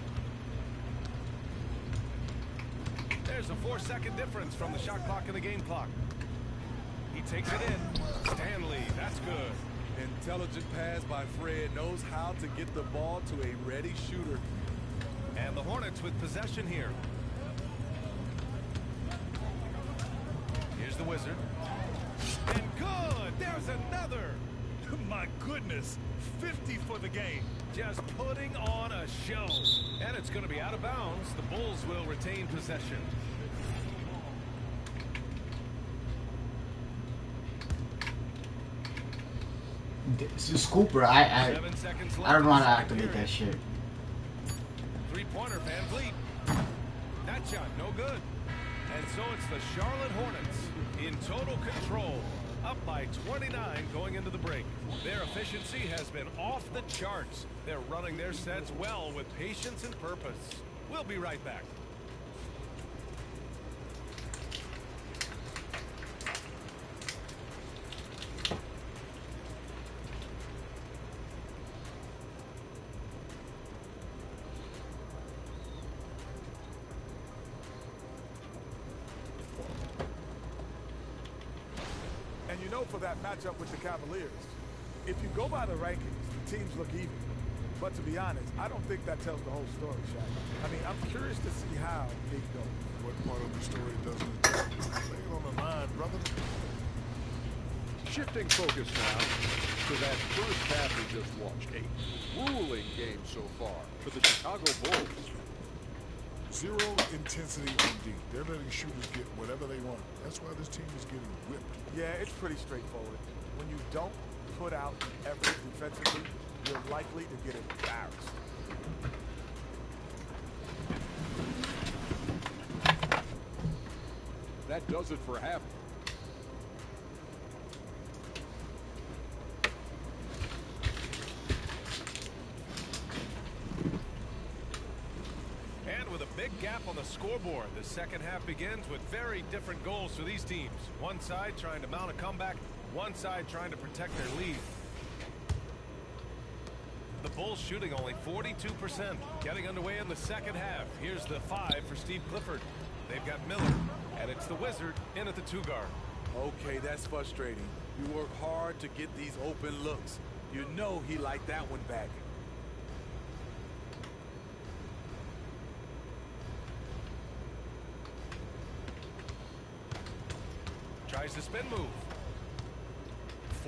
There's a 4-second difference from the shot clock and the game clock. He takes it in. Stanley, that's good.
Intelligent pass by Fred, knows how to get the ball to a ready shooter.
And the Hornets with possession here. Here's the Wizard. And good! There's another!
My goodness, 50 for the game.
Just putting on a show. And it's going to be out of bounds. The Bulls will retain possession.
This is Cooper. I don't know how to activate that shit.
Three-pointer, Van Vliet. That shot, no good. And so it's the Charlotte Hornets in total control. Up by 29 going into the break. Their efficiency has been off the charts. They're running their sets well with patience and purpose. We'll be right back.
And you know, for that matchup with the Cavaliers, if you go by the rankings, the teams look even. But to be honest, I don't think that tells the whole story, Shaq. I mean, I'm curious to see how it goes.
What part of the story doesn't lay it on the line, brother?
Shifting focus now to that first half we just watched. A grueling game so far for the Chicago Bulls.
Zero intensity on D. They're letting shooters get whatever they want. That's why this team is getting whipped.
Yeah, it's pretty straightforward. When you don't put out effort defensively, you're likely to get embarrassed.
That does it for half.
And with a big gap on the scoreboard, the second half begins with very different goals for these teams. One side trying to mount a comeback, one side trying to protect their lead. The Bulls shooting only 42%. Getting underway in the second half. Here's the 5 for Steve Clifford. They've got Miller, and it's the Wizard in at the 2-guard.
Okay, that's frustrating. You work hard to get these open looks. You know he liked that one back.
Tries the spin move.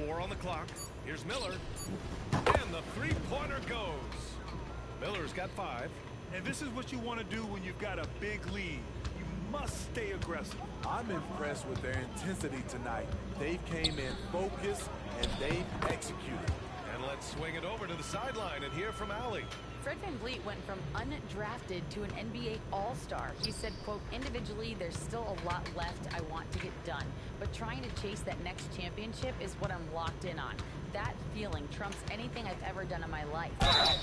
4 on the clock. Here's Miller. And the three-pointer goes. Miller's got 5.
And this is what you want to do when you've got a big lead. You must stay aggressive.
I'm impressed with their intensity tonight. They came in focused and they executed.
And let's swing it over to the sideline and hear from Allie.
Fred VanVleet went from undrafted to an NBA All-Star. He said, quote, individually, there's still a lot left I want to get done, but trying to chase that next championship is what I'm locked in on. That feeling trumps anything I've ever done in my life.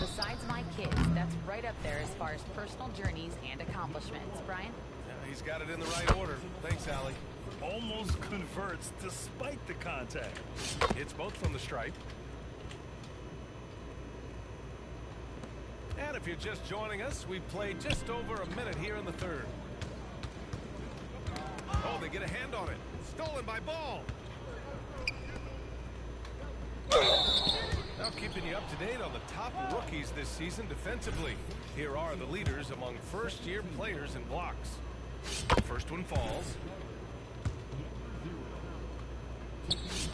Besides my kids, that's right up there as far as personal journeys and accomplishments. Brian?
Yeah, he's got it in the right order. Thanks, Allie.
Almost converts despite the contact.
It's both from the stripe. And if you're just joining us, we've played just over a minute here in the third. Oh, they get a hand on it. Stolen by Ball. Now keeping you up to date on the top rookies this season defensively. Here are the leaders among first-year players in blocks. First one falls.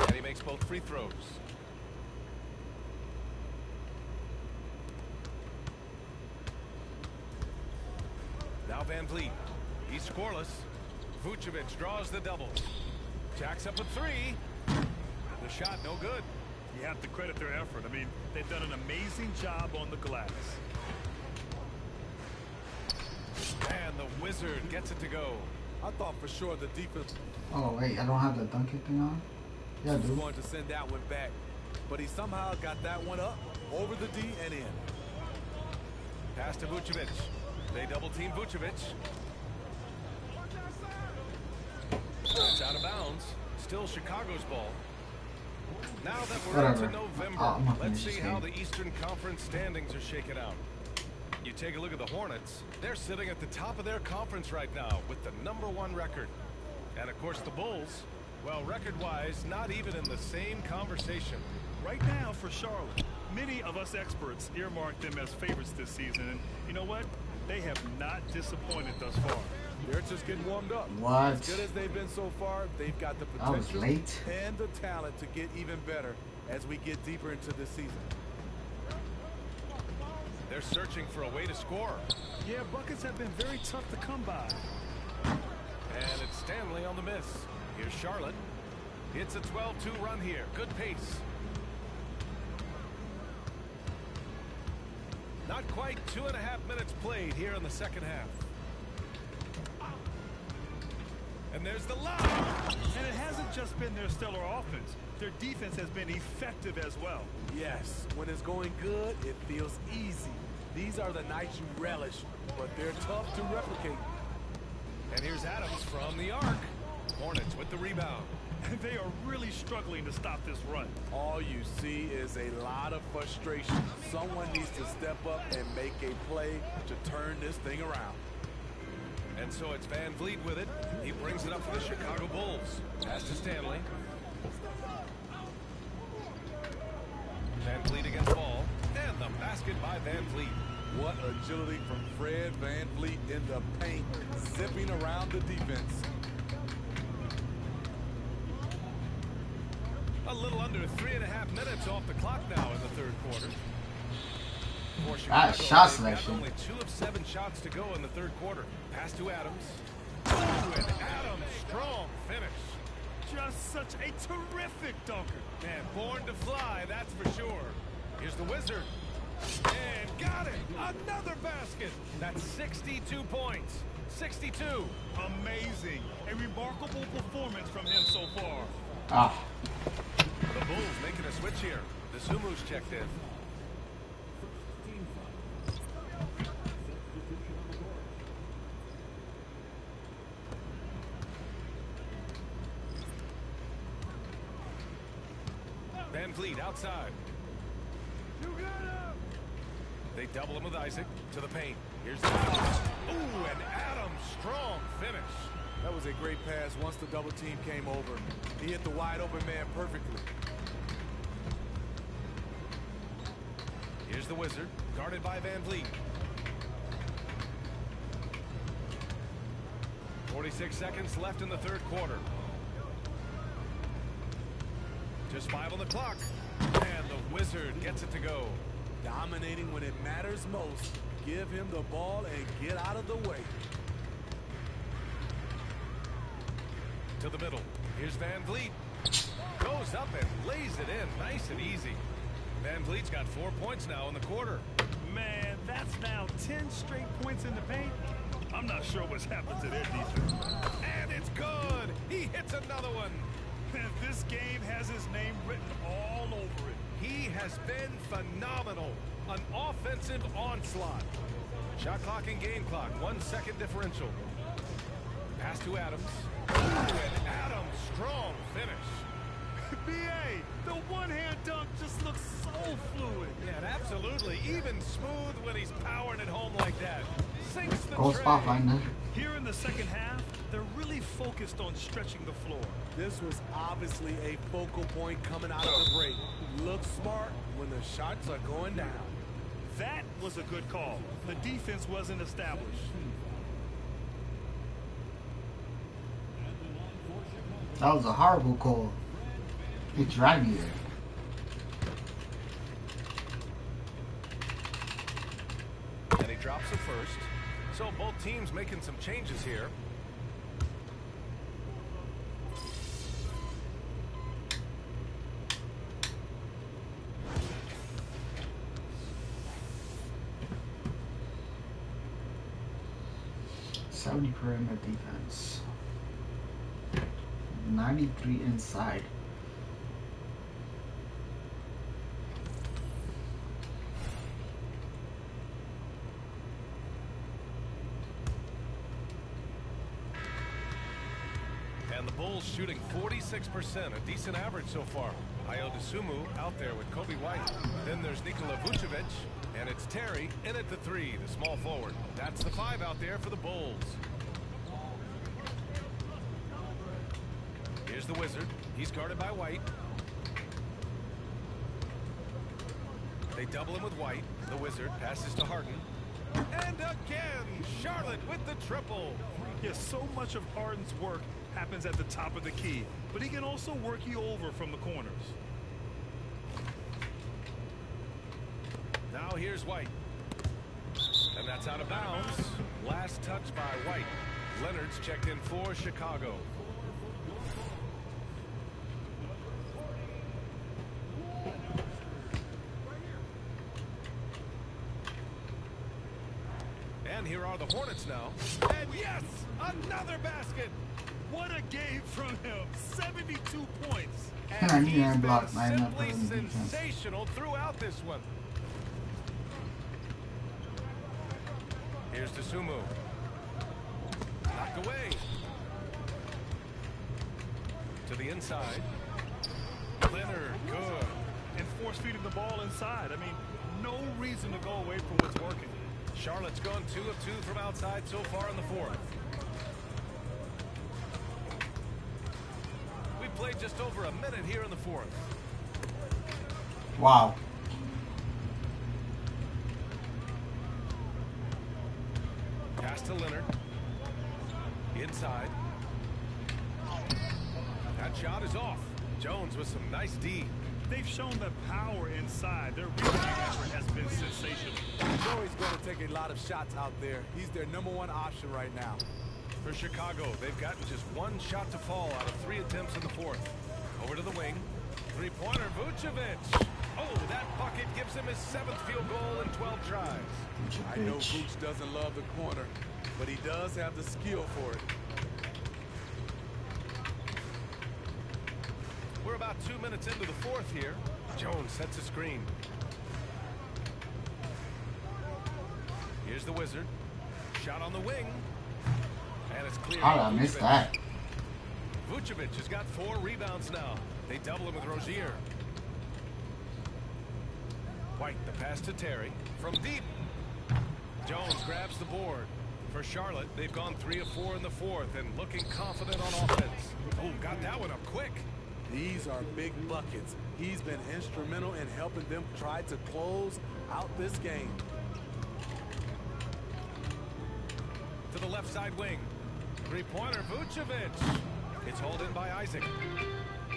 And he makes both free throws. Now VanVleet. He's scoreless. Vucevic draws the double. Jacks up a 3. And the shot no good.
You have to credit their effort. I mean, they've done an amazing job on the glass.
And the Wizard gets it to go.
I thought for sure the defense
Oh, wait, I don't have the dunking thing on? Yeah, I
was
do.
going to send that one back, but he somehow got that one up, over the D and in.
Pass to Vucevic. They double-team Vucevic. It's out of bounds. Still Chicago's ball. Now that we're into November, let's see how the Eastern Conference standings are shaken out. You take a look at the Hornets. They're sitting at the top of their conference right now with the #1 record. And of course the Bulls, well, record-wise, not even in the same conversation.
Right now for Charlotte, many of us experts earmarked them as favorites this season. And you know what? They have not disappointed thus far.
They're just getting warmed up.
What?
As good as they've been so far, they've got the
I was
potential
late.
and the talent to get even better as we get deeper into the season.
They're searching for a way to score.
Yeah, buckets have been very tough to come by.
And it's Stanley on the miss. Here's Charlotte. It's a 12-2 run here. Good pace. Not quite 2.5 minutes played here in the second half. And there's the lob.
And it hasn't just been their stellar offense. Their defense has been effective as well.
Yes, when it's going good, it feels easy. These are the nights you relish, but they're tough to replicate.
And here's Adams from the arc. Hornets with the rebound.
And they are really struggling to stop this run.
All you see is a lot of frustration. Someone needs to step up and make a play to turn this thing around.
And so it's VanVleet with it. He brings it up for the Chicago Bulls. Pass to Stanley. VanVleet against Ball. And the basket by VanVleet.
What agility from Fred VanVleet in the paint, zipping around the defense.
A little under 3.5 minutes off the clock now in the third quarter. For
That
Chicago,
shot
they've got
selection.
only 2 of 7 shots to go in the third quarter. Pass to Adams. Ooh, and Adams, strong finish.
Just such a terrific dunker.
Man, born to fly, that's for sure. Here's the Wizard. And got it! Another basket! That's 62 points. 62.
Amazing. A remarkable performance from him so far.
Ah.
The Bulls making a switch here. The Sumu's checked in. Van Vliet outside.
You got him.
They double him with Isaac to the paint. Here's the pass. Ooh, and Adams, strong finish.
That was a great pass once the double team came over. He hit the wide open man perfectly.
Here's the Wizard, guarded by Van Vliet. 46 seconds left in the third quarter. Just 5 on the clock. And the Wizard gets it to go.
Dominating when it matters most. Give him the ball and get out of the way.
To the middle. Here's Van Vliet. Goes up and lays it in nice and easy. Van Vliet's got 4 points now in the quarter.
Man, that's now 10 straight points in the paint. I'm not sure what's happened to their defense.
And it's good. He hits another one.
This game has his name written all over it.
He has been phenomenal. An offensive onslaught. Shot clock and game clock. 1 second differential. Pass to Adams. Ooh, and Adams, strong finish.
B.A., the one-hand dunk just looks so fluid.
Yeah, and absolutely. Even smooth when he's powering it home like that. Sinks the
Go
tray.
spot finder.
Here in the second half, they're really focused on stretching the floor.
This was obviously a focal point coming out of the break. Look smart when the shots are going down.
That was a good call. The defense wasn't established.
That was a horrible call. It dragged me there.
And he drops it first. So both teams making some changes here.
'70 perimeter defense. 93 inside.
And the Bulls shooting 46%, a decent average so far. Ayo Dosunmu out there with Kobe White. Then there's Nikola Vucevic, and it's Terry in at the 3, the small forward. That's the 5 out there for the Bulls. Here's the Wizard. He's guarded by White. They double him with White. The Wizard passes to Harden. And again, Charlotte with the triple.
Yes, so much of Harden's work happens at the top of the key, but he can also work you over from the corners.
Now here's White. And that's out of bounds. Last touch by White. Leonard's checked in for Chicago. And here are the Hornets now. And yes, another basket.
What a game from him. 72 points.
And he's been
block,
simply sensational throughout this one. Here's Dosunmu. Knocked away. To the inside. Leonard, good.
And force feeding the ball inside. I mean, no reason to go away from what's working.
Charlotte's gone 2 of 2 from outside so far in the fourth. We played just over a minute here in the fourth.
Wow.
Pass to Leonard. Inside. That shot is off. Jones with some nice D.
they've shown the power inside. Their rebounding effort has been sensational.
You know he's going to take a lot of shots out there. He's their #1 option right now.
For Chicago, they've gotten just one shot to fall out of 3 attempts in the fourth. Over to the wing. Three-pointer, Vucevic. Oh, that bucket gives him his 7th field goal in 12 tries.
I know Vooch doesn't love the corner, but he does have the skill for it.
We're about 2 minutes into the fourth here. Jones sets a screen. Here's the Wizard. Shot on the wing. And it's clear.
How did I miss that?
Vucevic has got 4 rebounds now. They double him with Rozier. White, the pass to Terry. From deep. Jones grabs the board. For Charlotte, they've gone 3 of 4 in the fourth and looking confident on offense. Oh, got that one up quick.
These are big buckets. He's been instrumental in helping them try to close out this game.
To the left side wing. Three-pointer, Vucevic. It's hauled in by Isaac.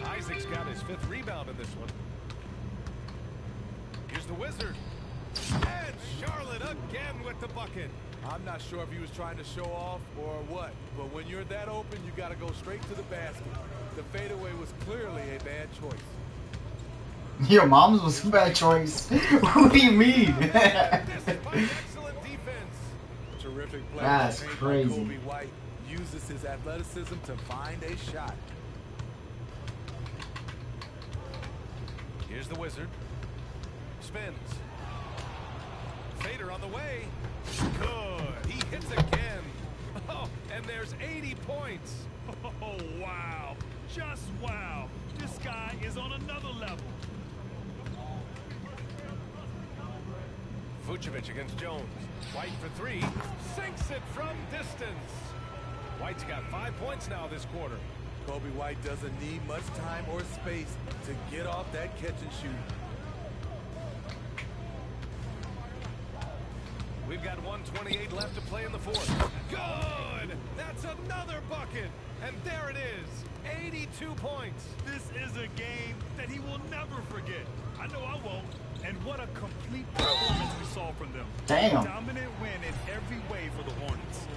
Isaac's got his 5th rebound in this one. Here's the Wizard. And Charlotte again with the bucket.
I'm not sure if he was trying to show off or what, but when you're that open, you got to go straight to the basket. The fadeaway was clearly a bad choice.
Your mom's was a bad choice. What do you mean?
Excellent defense.
Terrific play.
That's crazy.
Kobe White uses his athleticism to find a shot.
Here's the Wizard. Spins. Fader on the way. Good. He hits again. Oh, and there's 80 points.
Oh, wow. Just wow. This guy is on another level.
Vucevic against Jones. White for 3. Sinks it from distance. White's got 5 points now this quarter.
Kobe White doesn't need much time or space to get off that catch and shoot.
We've got 1:28 left to play in the fourth. Good! That's another bucket. And there it is. 82 points.
This is a game that he will never forget. I know I won't. And what a complete performance we saw from them.
Damn.
Dominant win in every way for the Hornets.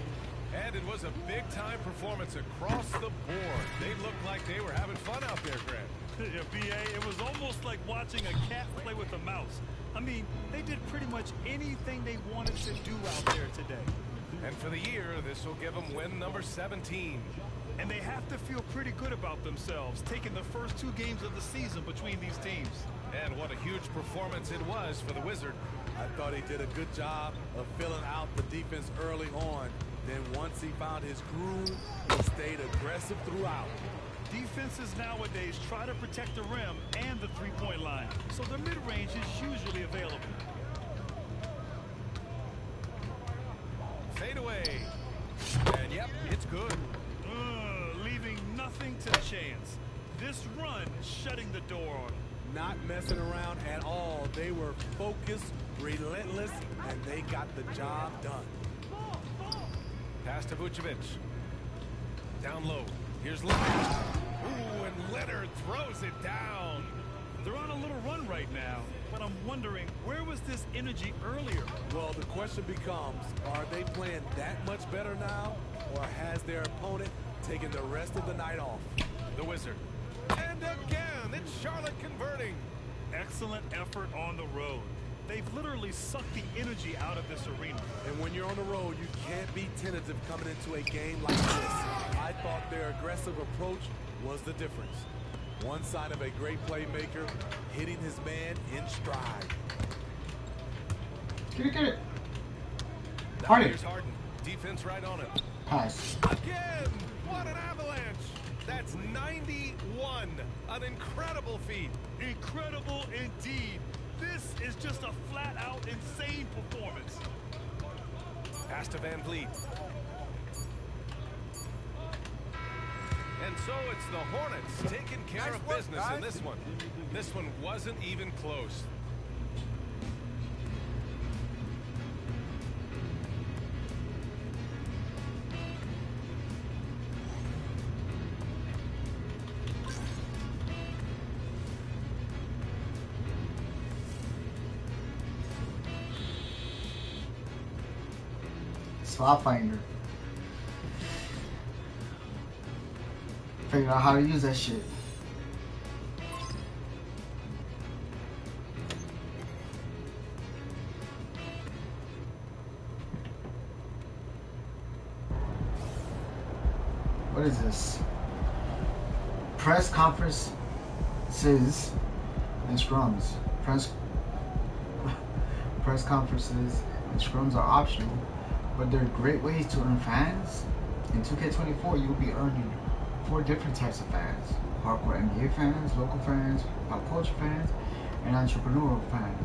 And it was a big-time performance across the board. They looked like they were having fun out there, Grant.
Yeah, B.A., it was almost like watching a cat play with a mouse. I mean, they did pretty much anything they wanted to do out there today.
And for the year, this will give them win number 17.
And they have to feel pretty good about themselves, taking the first 2 games of the season between these teams.
And what a huge performance it was for the Wizard.
I thought he did a good job of filling out the defense early on. Then once he found his groove, he stayed aggressive throughout.
Defenses nowadays try to protect the rim and the three-point line, so their mid-range is usually available.
Fade away. And yep, it's good.
Leaving nothing to chance. This run shutting the door on them.
Not messing around at all. They were focused, relentless, and they got the job done.
Pass to Vucevic. Down low. Here's Leonard. Ooh, and Leonard throws it down.
They're on a little run right now, but I'm wondering, where was this energy earlier?
Well, the question becomes, are they playing that much better now, or has their opponent taken the rest of the night off?
The Wizard. And again, it's Charlotte converting.
Excellent effort on the road. They've literally sucked the energy out of this arena.
And when you're on the road, you can't be tentative coming into a game like this. I thought their aggressive approach was the difference. One sign of a great playmaker, hitting his man in stride.
Get it.
Now here's Harden. Defense right on it.
Pass.
Again! What an avalanche! That's 91. An incredible feat.
Incredible indeed. This is just a flat-out insane performance.
Pass to Van Vliet. And so it's the Hornets taking care of business in this one. This one wasn't even close.
Swap finder. Figure out how to use that shit. What is this? Press conferences and scrums. Press conferences and scrums are optional, but they're great ways to earn fans. In 2K24, you'll be earning 4 different types of fans: hardcore NBA fans, local fans, pop culture fans, and entrepreneurial fans.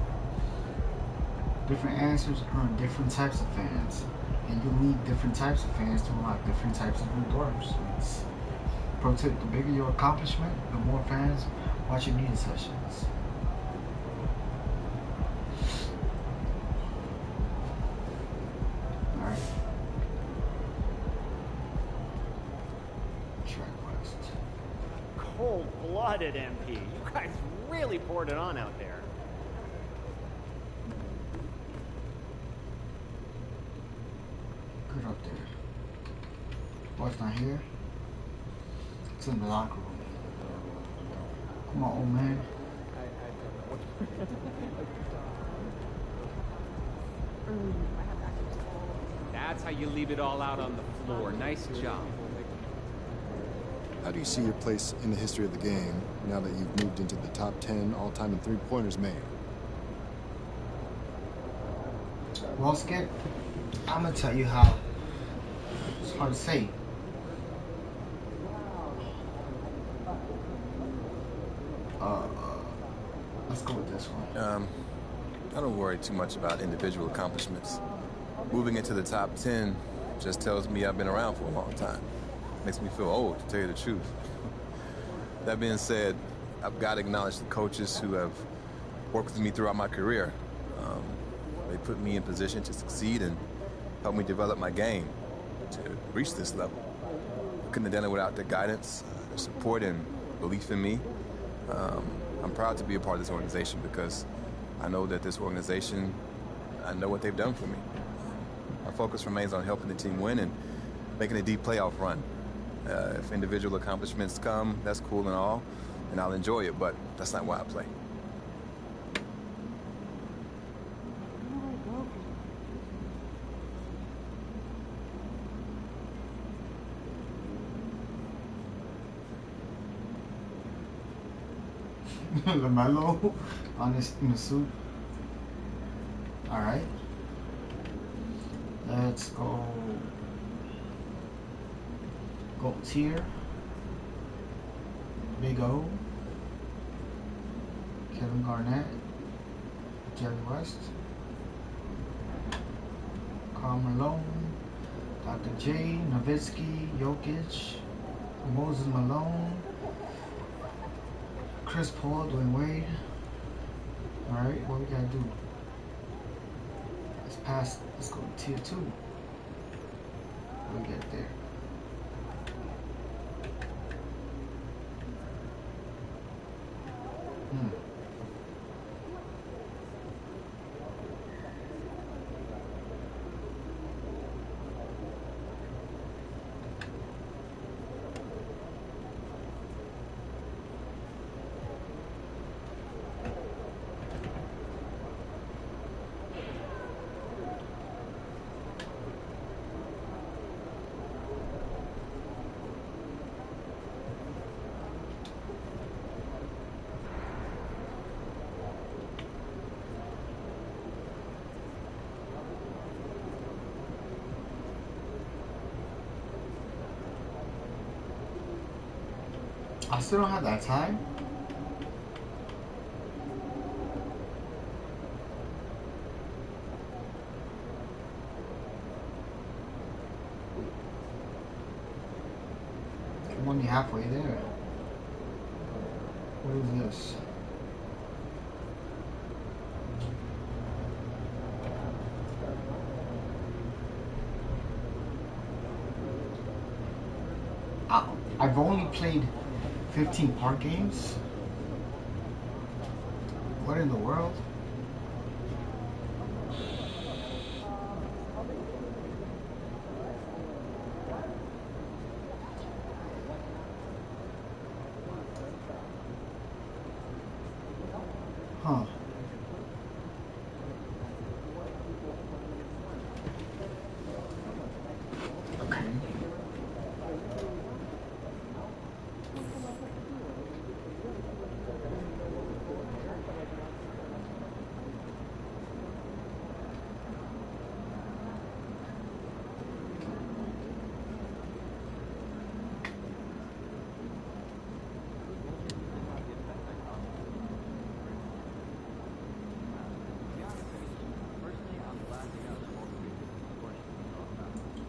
Different answers earn different types of fans, and you'll need different types of fans to unlock different types of endorsements. Pro tip: the bigger your accomplishment, the more fans watch your media sessions. Alright. Track quest.
Cold-blooded MP. You guys really poured it on out there.
Good up there. Oh, it's not here? It's in the locker room. Come on, old man.
That's how you leave it all out on the floor. Nice job.
How do you see your place in the history of the game now that you've moved into the top 10 all-time in three-pointers made?
Well, Skip, I'm gonna tell you how. It's hard to say. Let's go with this one.
I don't worry too much about individual accomplishments. Moving into the top 10 just tells me I've been around for a long time. Makes me feel old, to tell you the truth. That being said, I've got to acknowledge the coaches who have worked with me throughout my career. They put me in position to succeed and help me develop my game to reach this level. I couldn't have done it without their guidance, their support, and belief in me. I'm proud to be a part of this organization because I know that this organization, I know what they've done for me. Our focus remains on helping the team win and making a deep playoff run. If individual accomplishments come, that's cool and all, and I'll enjoy it, but that's not why I play.
LaMelo in the suit. Alright. Let's go. Gold tier. Big O. Kevin Garnett. Jerry West. Karl Malone. Dr. J. Nowitzki. Jokic. Moses Malone. Chris Paul, Dwayne Wade. Alright, what we gotta do? Let's go to tier 2. We'll get there. I still don't have that time. I'm only halfway there. What is this? I've only played 15 park games? What in the world?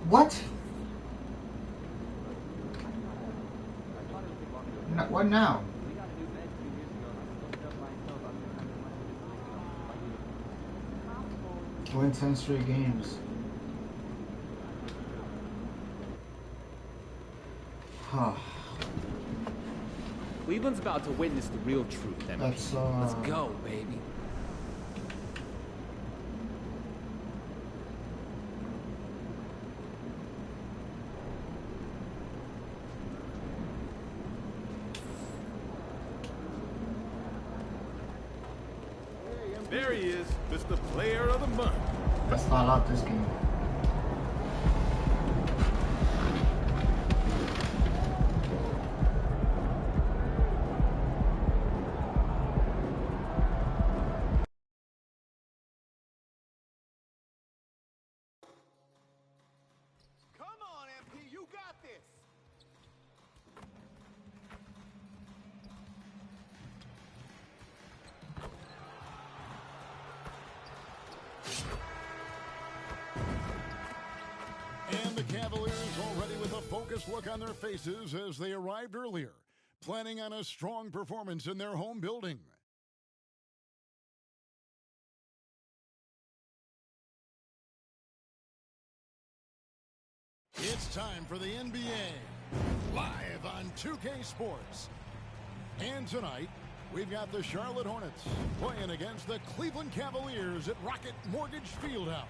What? What now? Win 10 straight games.
Cleveland's about to witness the real truth, MP. Let's go, baby.
There he is, Mr. Player of the Month.
Let's start out this game.
Come on, MP, you got this.
And the Cavaliers already with a focused look on their faces as they arrived earlier, planning on a strong performance in their home building. It's time for the NBA, live on 2K Sports. And tonight, we've got the Charlotte Hornets playing against the Cleveland Cavaliers at Rocket Mortgage Fieldhouse.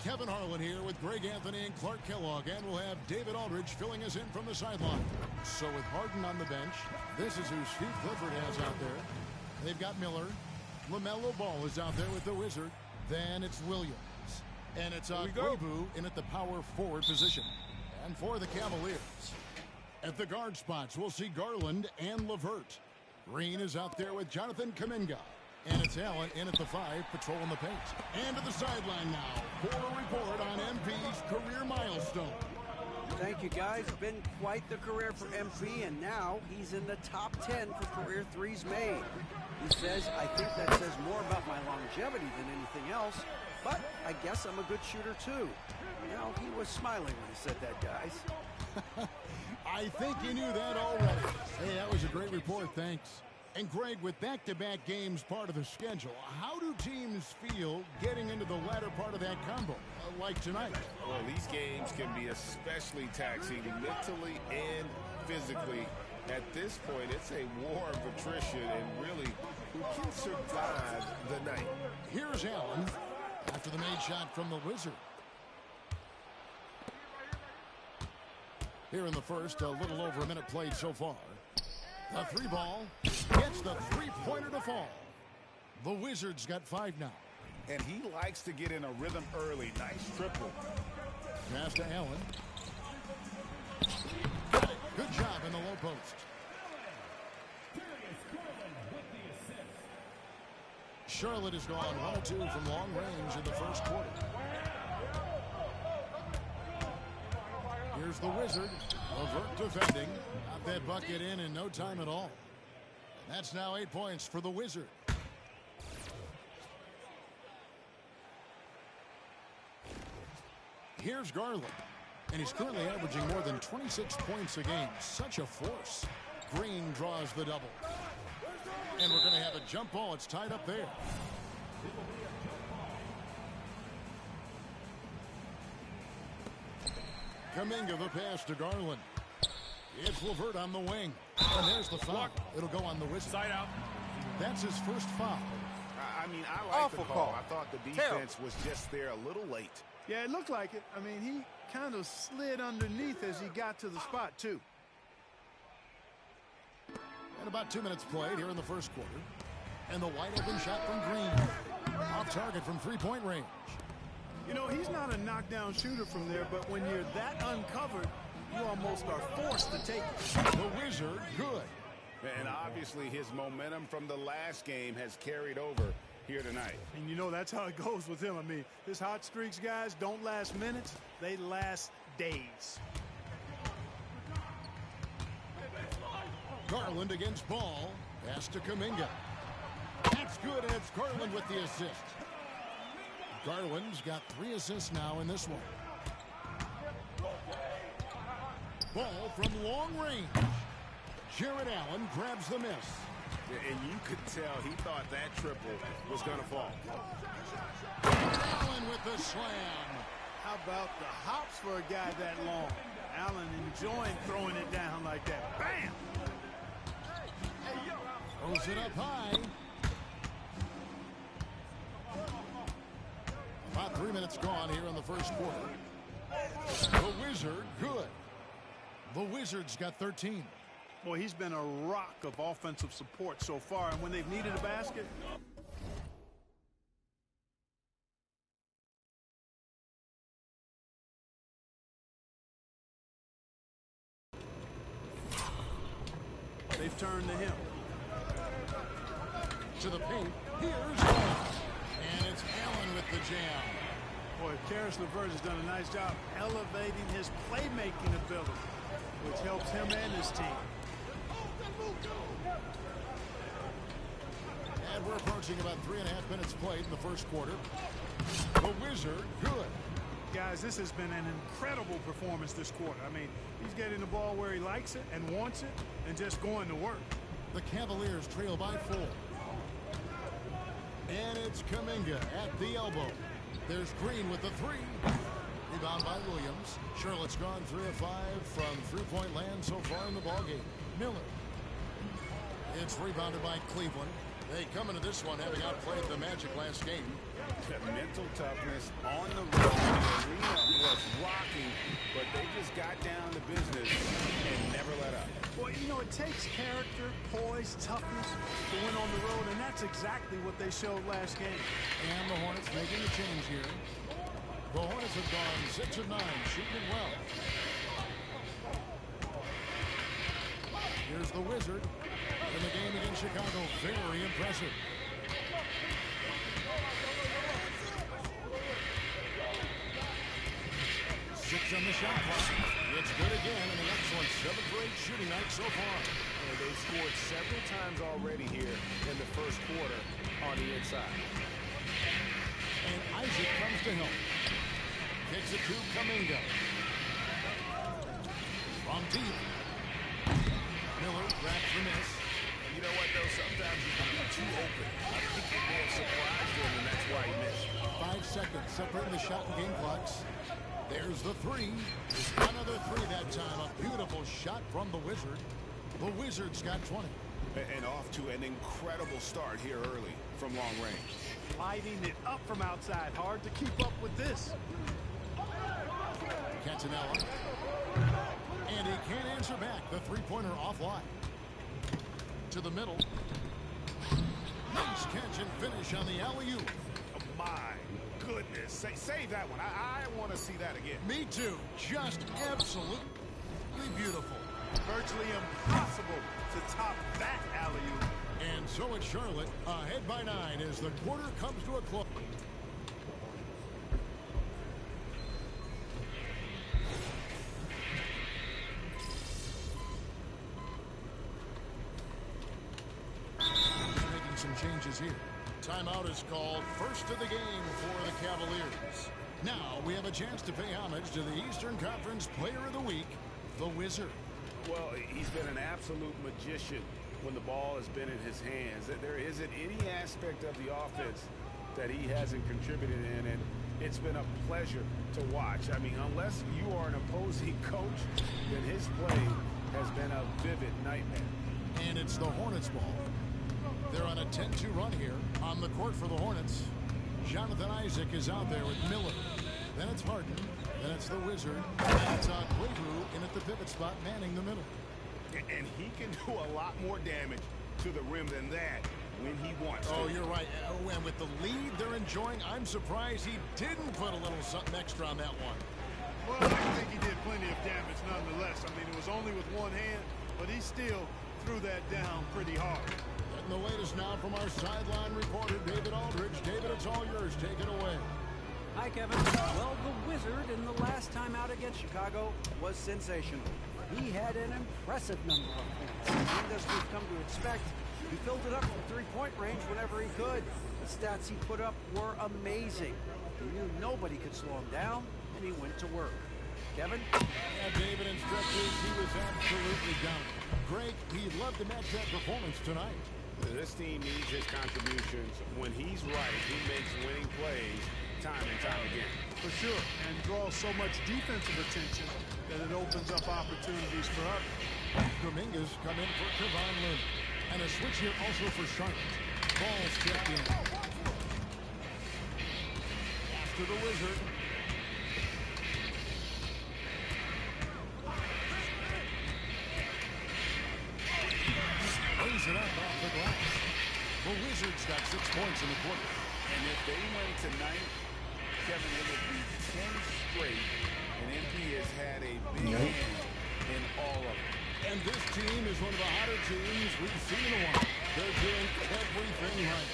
Kevin Harlan here with Greg Anthony and Clark Kellogg, and we'll have David Aldridge filling us in from the sideline. So with Harden on the bench, this is who Steve Clifford has out there. They've got Miller. LaMelo Ball is out there with the Wizard. Then it's Williams. And it's Agwebu in at the power forward position. And for the Cavaliers, at the guard spots, we'll see Garland and LeVert. Green is out there with Jonathan Kuminga. And it's Allen in at the 5, patrolling the paint. And to the sideline now for a report on MP's career milestone.
Thank you, guys. Been quite the career for MP, and now he's in the top 10 for career threes made. He says, I think that says more about my longevity than anything else, but I guess I'm a good shooter, too. You know, he was smiling when he said that, guys.
I think you knew that already. Hey, that was a great report, thanks. And Greg, with back-to-back games part of the schedule, how do teams feel getting into the latter part of that combo, like tonight?
Well, these games can be especially taxing mentally and physically. At this point, it's a war of attrition, and really, who can survive the night?
Here's Allen after the made shot from the Wizard. Here in the first, a little over a minute played so far. The 3-ball gets the 3-pointer to fall. The Wizards got 5 now.
And he likes to get in a rhythm early. Nice triple.
Pass to Allen. Got it. Good job in the low post. Charlotte has gone 1 of 2 from long range in the first quarter. Here's the Wizard. LeVert defending. Got that bucket in no time at all. And that's now 8 points for the Wizard. Here's Garland. And he's currently averaging more than 26 points a game. Such a force. Green draws the double. And we're going to have a jump ball. It's tied up there. Kuminga the pass to Garland. It's LeVert on the wing. And there's the foul. It'll go on the Wizard.
Side out.
That's his first foul.
I mean, I like the call. I thought the defense was just there a little late.
Yeah, it looked like it. I mean, he kind of slid underneath as he got to the spot, too.
And about 2 minutes played here in the first quarter. And the wide open shot from Green. Off target from 3-point range.
You know, he's not a knockdown shooter from there, but when you're that uncovered, you almost are forced to take it.
The Wizard, good.
And obviously his momentum from the last game has carried over here tonight.
And you know, that's how it goes with him. I mean, his hot streaks, guys, don't last minutes. They last days.
Garland against Ball. Pass to Kuminga. That's good, and it's Garland with the assist. Garland's got 3 assists now in this one. Ball from long range. Jared Allen grabs the miss.
And you could tell he thought that triple was going to fall.
Allen with the slam.
How about the hops for a guy that long? Allen enjoying throwing it down like that. Bam!
Throws it up high. About 3 minutes gone here in the first quarter. The Wizard, good. The Wizards got 13.
Boy, he's been a rock of offensive support so far, and when they've needed a basket, they've turned to him.
To the paint. Here's one. And it's Allen with the jam.
Boy, Karis LeVert has done a nice job elevating his playmaking ability, which helps him and his team.
And we're approaching about 3.5 minutes played in the first quarter. The Wizard, good.
Guys, this has been an incredible performance this quarter. I mean, he's getting the ball where he likes it and wants it and just going to work.
The Cavaliers trail by 4. And it's Kuminga at the elbow. There's Green with the 3. Rebound by Williams. Charlotte's gone 3 of 5 from three-point land so far in the ballgame. Miller. It's rebounded by Cleveland. They come into this one having outplayed the Magic last game.
Mental toughness on the road. The arena was rocking, but they just got down to business and never let up.
Well, you know, it takes character, poise, toughness to win on the road, and that's exactly what they showed last game.
And the Hornets making a change here. The Hornets have gone 6 of 9, shooting it well. Here's the Wizard. In the game against Chicago, very impressive. Six on the shot clock. It's good again, and an excellent 7 for 8 shooting night so far.
They've scored several times already here in the first quarter on the inside.
And Isaac comes to help. Kicks it to Kuminga. From deep. Miller grabs the miss.
You know what, though? Sometimes you can be too open. I think it may have surprised him, and that's why he missed.
5 seconds separating the shot and game clocks. There's the 3. Another 3 that time. A beautiful shot from the Wizard. The Wizards got 20.
And off to an incredible start here early from long range.
Lighting it up from outside. Hard to keep up with this.
Cantanella. And he can't answer back. The three-pointer offline. To the middle. Nice catch and finish on the alley-oop.
Oh, my goodness. Save that one. I want to see that again.
Me too. Just absolutely beautiful.
Virtually impossible to top that alley-oop.
And so it's Charlotte ahead by 9 as the quarter comes to a close. Making some changes here. Timeout is called. First of the game for the Cavaliers. Now we have a chance to pay homage to the Eastern Conference Player of the Week, the Wizard.
Well, he's been an absolute magician when the ball has been in his hands. There isn't any aspect of the offense that he hasn't contributed in, and it's been a pleasure to watch. I mean, unless you are an opposing coach, then his play has been a vivid nightmare.
And it's the Hornets ball. They're on a 10-2 run here. On the court for the Hornets, Jonathan Isaac is out there with Miller. Then it's Harden. Then it's the Wizard. And it's Quavu in at the pivot spot, manning the middle.
And he can do a lot more damage to the rim than that when he wants to.
Oh, you're right. And with the lead they're enjoying, I'm surprised he didn't put a little something extra on that one.
Well, I think he did plenty of damage nonetheless. I mean, it was only with one hand, but he still threw that down pretty hard.
And the latest now from our sideline reporter, David Aldridge. David, it's all yours. Take it away.
Hi, Kevin. Well, the Wizard in the last time out against Chicago was sensational. He had an impressive number of points. And as we've come to expect, he filled it up from three-point range whenever he could. The stats he put up were amazing. He knew nobody could slow him down, and he went to work. Kevin?
Yeah, David instructed he was absolutely down. Greg, he loved to match that performance tonight.
This team needs his contributions. When he's right, he makes winning plays time and time again.
For sure, and draws so much defensive attention that it opens up opportunities for others.
Dominguez come in for Kevon Looney. And a switch here also for Charlotte. Ball's checked in. After the Wizard. Lays it up off the glass. The Wizards got 6 points in the quarter.
And if they win tonight, Kevin, it would be 10 straight, and MP has had a big hand in all of it.
And this team is one of the hotter teams we've seen in a while. They're doing everything right.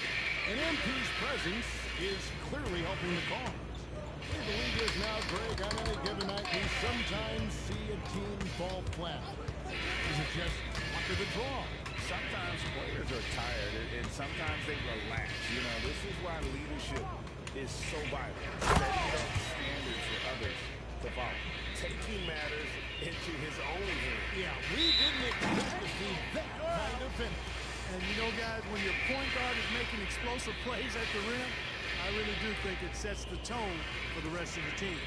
And MP's presence is clearly helping the cause. We believe this now, Greg, on any given night, we sometimes see a team fall flat. Is it just luck of the draw?
Sometimes players are tired, and sometimes they relax. You know, this is why leadership is so vital. Setting up standards for others to follow. Taking matters into his own hands.
Yeah, we didn't expect to see that kind of finish.
And you know, guys, when your point guard is making explosive plays at the rim, I really do think it sets the tone for the rest of the team.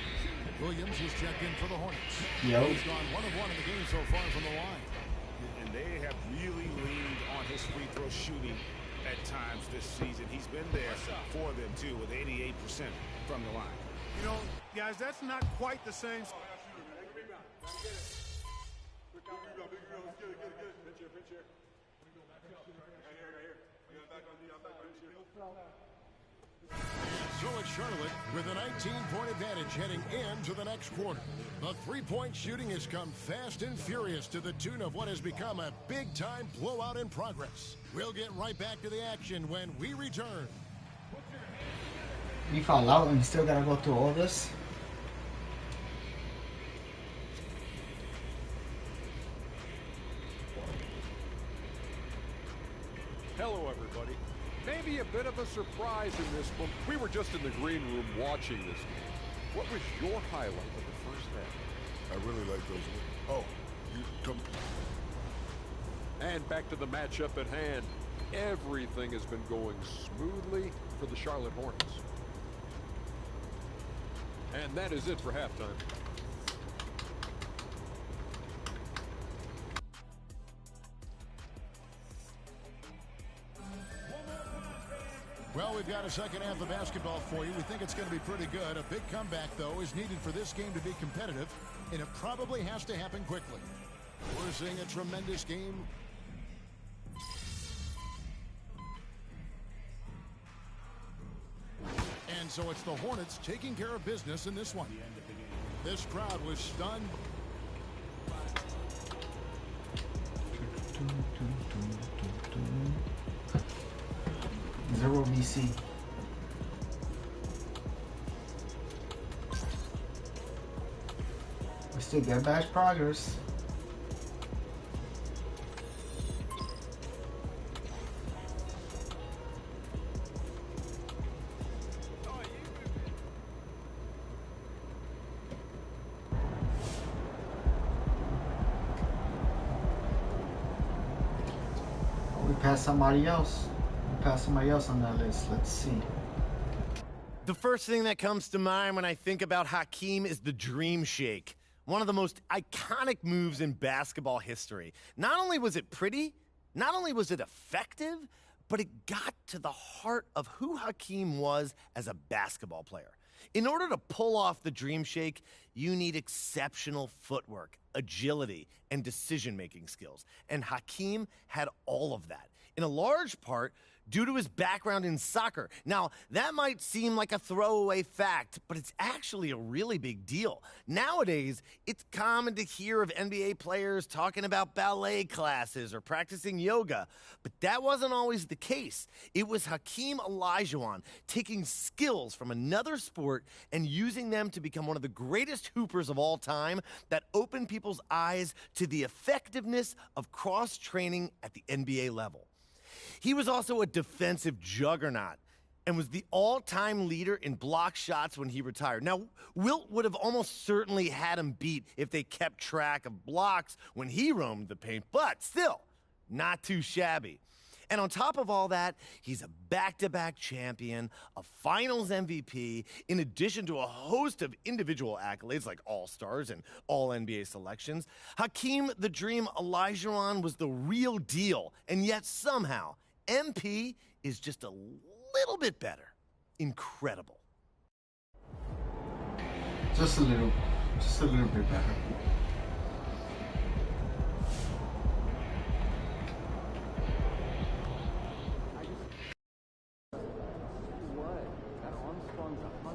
Williams is checked in for the Hornets.
Yo.
He's gone 1 of 1 in the game so far from the line.
And they have really leaned on his free throw shooting at times this season. He's been there for them, too, with 88% from the line.
You know, guys, that's not quite the same.
So it's Charlotte with a 19-point advantage heading into the next quarter. The three-point shooting has come fast and furious to the tune of what has become a big-time blowout in progress. We'll get right back to the action when we return.
We fall out and still gotta go through all this.
Hello, everybody. Maybe a bit of a surprise in this one. We were just in the green room watching this game. What was your highlight of the first half?
I really like those. Oh, you come.
And back to the matchup at hand. Everything has been going smoothly for the Charlotte Hornets. And that is it for halftime.
Well, we've got a second half of basketball for you. We think it's going to be pretty good. A big comeback, though, is needed for this game to be competitive, and it probably has to happen quickly. We're seeing a tremendous game. And so it's the Hornets taking care of business in this one. This crowd was stunned.
Zero BC. We still get back progress. We passed somebody else. Pass somebody else on that list. Let's see.
The first thing that comes to mind when I think about Hakeem is the Dream Shake, one of the most iconic moves in basketball history. Not only was it pretty, not only was it effective, but it got to the heart of who Hakeem was as a basketball player. In order to pull off the Dream Shake, you need exceptional footwork, agility, and decision-making skills. And Hakeem had all of that, in a large part due to his background in soccer. Now, that might seem like a throwaway fact, but it's actually a really big deal. Nowadays, it's common to hear of NBA players talking about ballet classes or practicing yoga, but that wasn't always the case. It was Hakeem Olajuwon taking skills from another sport and using them to become one of the greatest hoopers of all time that opened people's eyes to the effectiveness of cross-training at the NBA level. He was also a defensive juggernaut. and was the all-time leader in block shots when he retired. Now, Wilt would have almost certainly had him beat if they kept track of blocks when he roamed the paint, but still, not too shabby. And on top of all that, he's a back-to-back champion, a finals MVP, in addition to a host of individual accolades like All-Stars and All-NBA selections. Hakeem the Dream Olajuwon was the real deal, and yet somehow, MP is just a little bit better. Incredible.
Just a little bit better.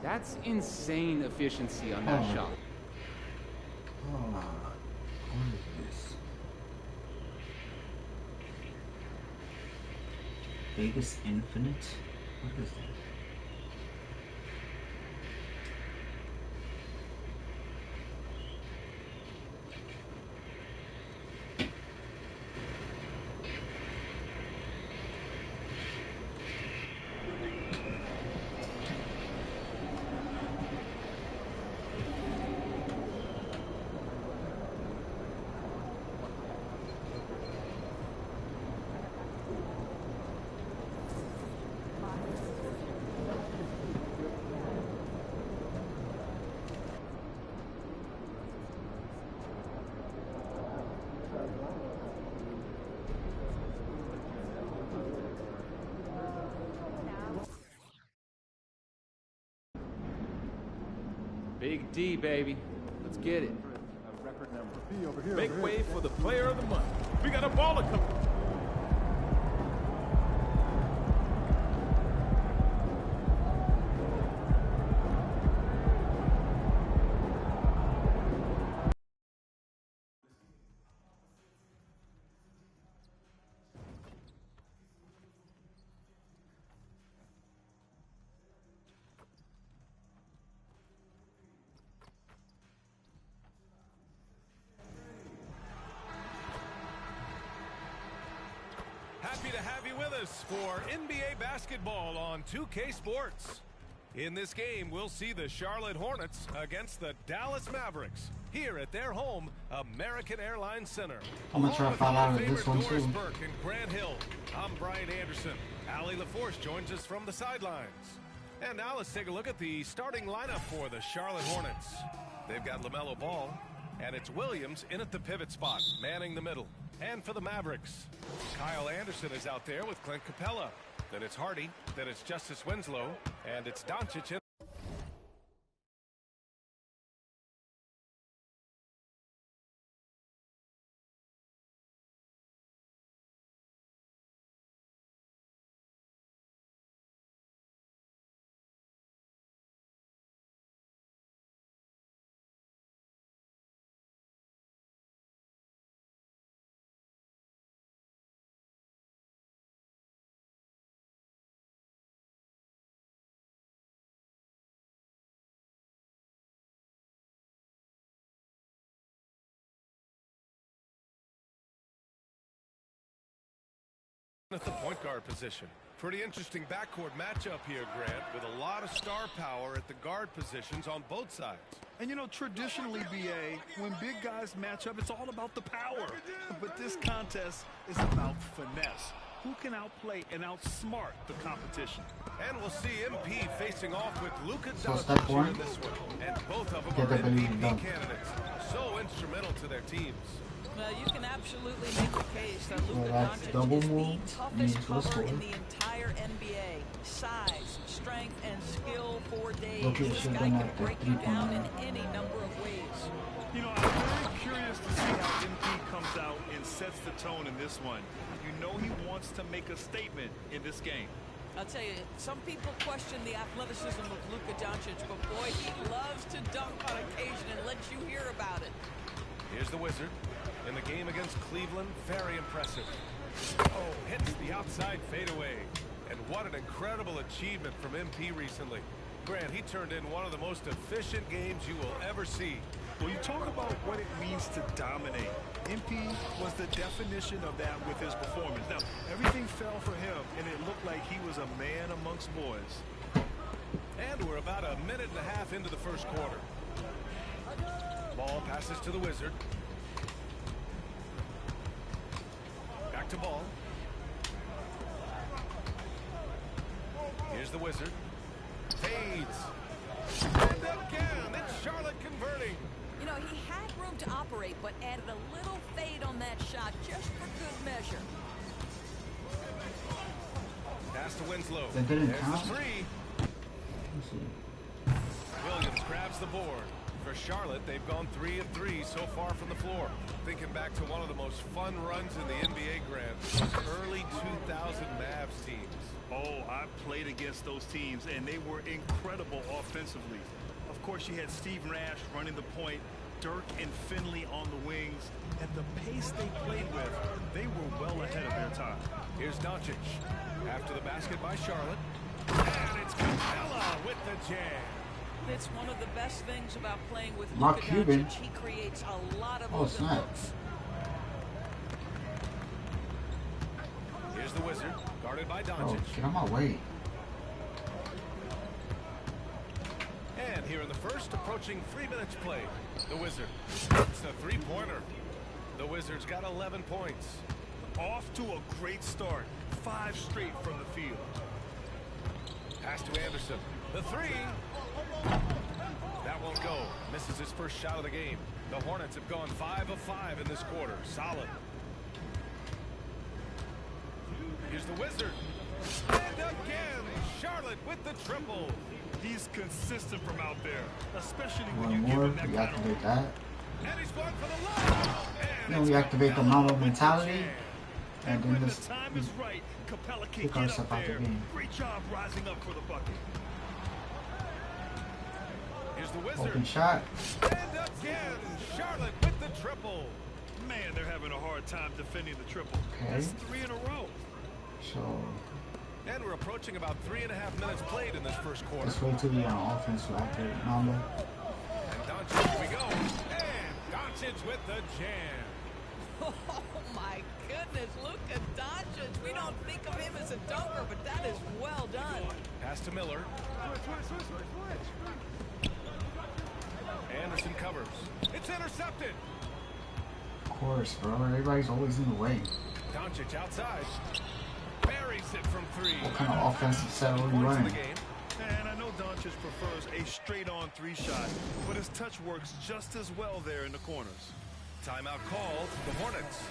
That's insane efficiency on that shot.
Oh, what is this? Vegas Infinite? What is that?
Big D, baby. Let's get it.
A record number. Make way for the player of the month. We got a baller coming. Happy to have you with us for NBA basketball on 2K Sports. In this game, we'll see the Charlotte Hornets against the Dallas Mavericks here at their home, American Airlines Center.
I'm gonna try to find out this one
Doris
too.
Burke and Grant Hill. I'm Brian Anderson. Allie LaForce joins us from the sidelines. And now let's take a look at the starting lineup for the Charlotte Hornets. They've got LaMelo Ball, and it's Williams in at the pivot spot, manning the middle. And for the Mavericks, Kyle Anderson is out there with Clint Capella. Then it's Hardy, then it's Justice Winslow, and it's Doncic in. At the point guard position. Pretty interesting backcourt matchup here, Grant, with a lot of star power at the guard positions on both sides.
And you know, traditionally, BA, when big guys match up, it's all about the power. But this contest is about finesse. Who can outplay and outsmart the competition?
And we'll see MP facing off with Luka
step
Doncic
one.
in this one. And both of them are MVP candidates. So instrumental to their teams.
Well, you can absolutely make the case that Luka
that's
Doncic
double
is the
move.
toughest cover in the entire NBA. Size, strength, and skill for days. This guy can break you down in any number of ways.
You know, I'm very curious to see how MP comes out and sets the tone in this one. You know he wants to make a statement in this game.
I'll tell you, some people question the athleticism of Luka Doncic, but boy, he loves to dunk on occasion and let you hear about it.
Here's the Wizard. In the game against Cleveland, very impressive. Oh, hits the outside fadeaway. And what an incredible achievement from MP recently. Grant, he turned in one of the most efficient games you will ever see.
Well, you talk about what it means to dominate. MP was the definition of that with his performance. Now, everything fell for him, and it looked like he was a man amongst boys.
And we're about a minute and a half into the first quarter. Ball passes to the Wizard. Back to ball. Here's the Wizard. Fades. And again, it's Charlotte converting.
You know, he had room to operate, but added a little fade on that shot just for good measure.
Pass to Winslow.
That didn't
There's
count.
the three. Williams grabs the board. For Charlotte, they've gone 3 of 3 so far from the floor. Thinking back to one of the most fun runs in the NBA, Grant, those early 2000 Mavs teams.
Oh, I played against those teams, and they were incredible offensively. Of course, you had Steve Nash running the point, Dirk and Finley on the wings. At the pace they played with, they were well ahead of their time.
Here's Doncic. After the basket by Charlotte. And it's Capella with the jam.
It's one of the best things about playing with
Mark
Luka
Cuban.
Doncic. He creates a lot of
Oh,
open
snap.
looks.
Here's the Wizard, guarded by
Oh,
Doncic.
get on my way.
And here in the first, approaching 3 minutes played, the Wizard. It's a three-pointer. The Wizards got 11 points.
Off to a great start. 5 straight from the field.
Pass to Anderson. The three. That won't go. Misses his first shot of the game. The Hornets have gone 5 of 5 in this quarter. Solid. Here's the Wizard. And again, Charlotte with the triple.
He's consistent from out there, especially
One
when you
more,
give him
we
that kind
activate
of...
that.
And he's going for the line.
Then we activate the model mentality. And then
When the
this
time is right, Capella can
kick
get
ourselves
up
out the
there.
game.
Great job rising up for the bucket.
Here's the Wizard.
Open shot.
And again, Charlotte with the triple.
Man, they're having a hard time defending the triple.
Okay.
That's 3 in a row.
So
And we're approaching about 3.5 minutes played in this first quarter.
let's wait till the offense to activate Mamba.
And Doncic, here we go. And Doncic with the jam.
Oh my goodness, Luka Doncic. We don't think of him as a dunker, but that is well done.
Pass to Miller. Anderson covers. It's intercepted.
Of course, bro. Everybody's always in the way.
Doncic outside. Buries it from 3.
What kind of offensive set are we
Points in
running?
the game.
And I know Doncic prefers a straight-on 3 shot, but his touch works just as well there in the corners.
Timeout called, the Hornets.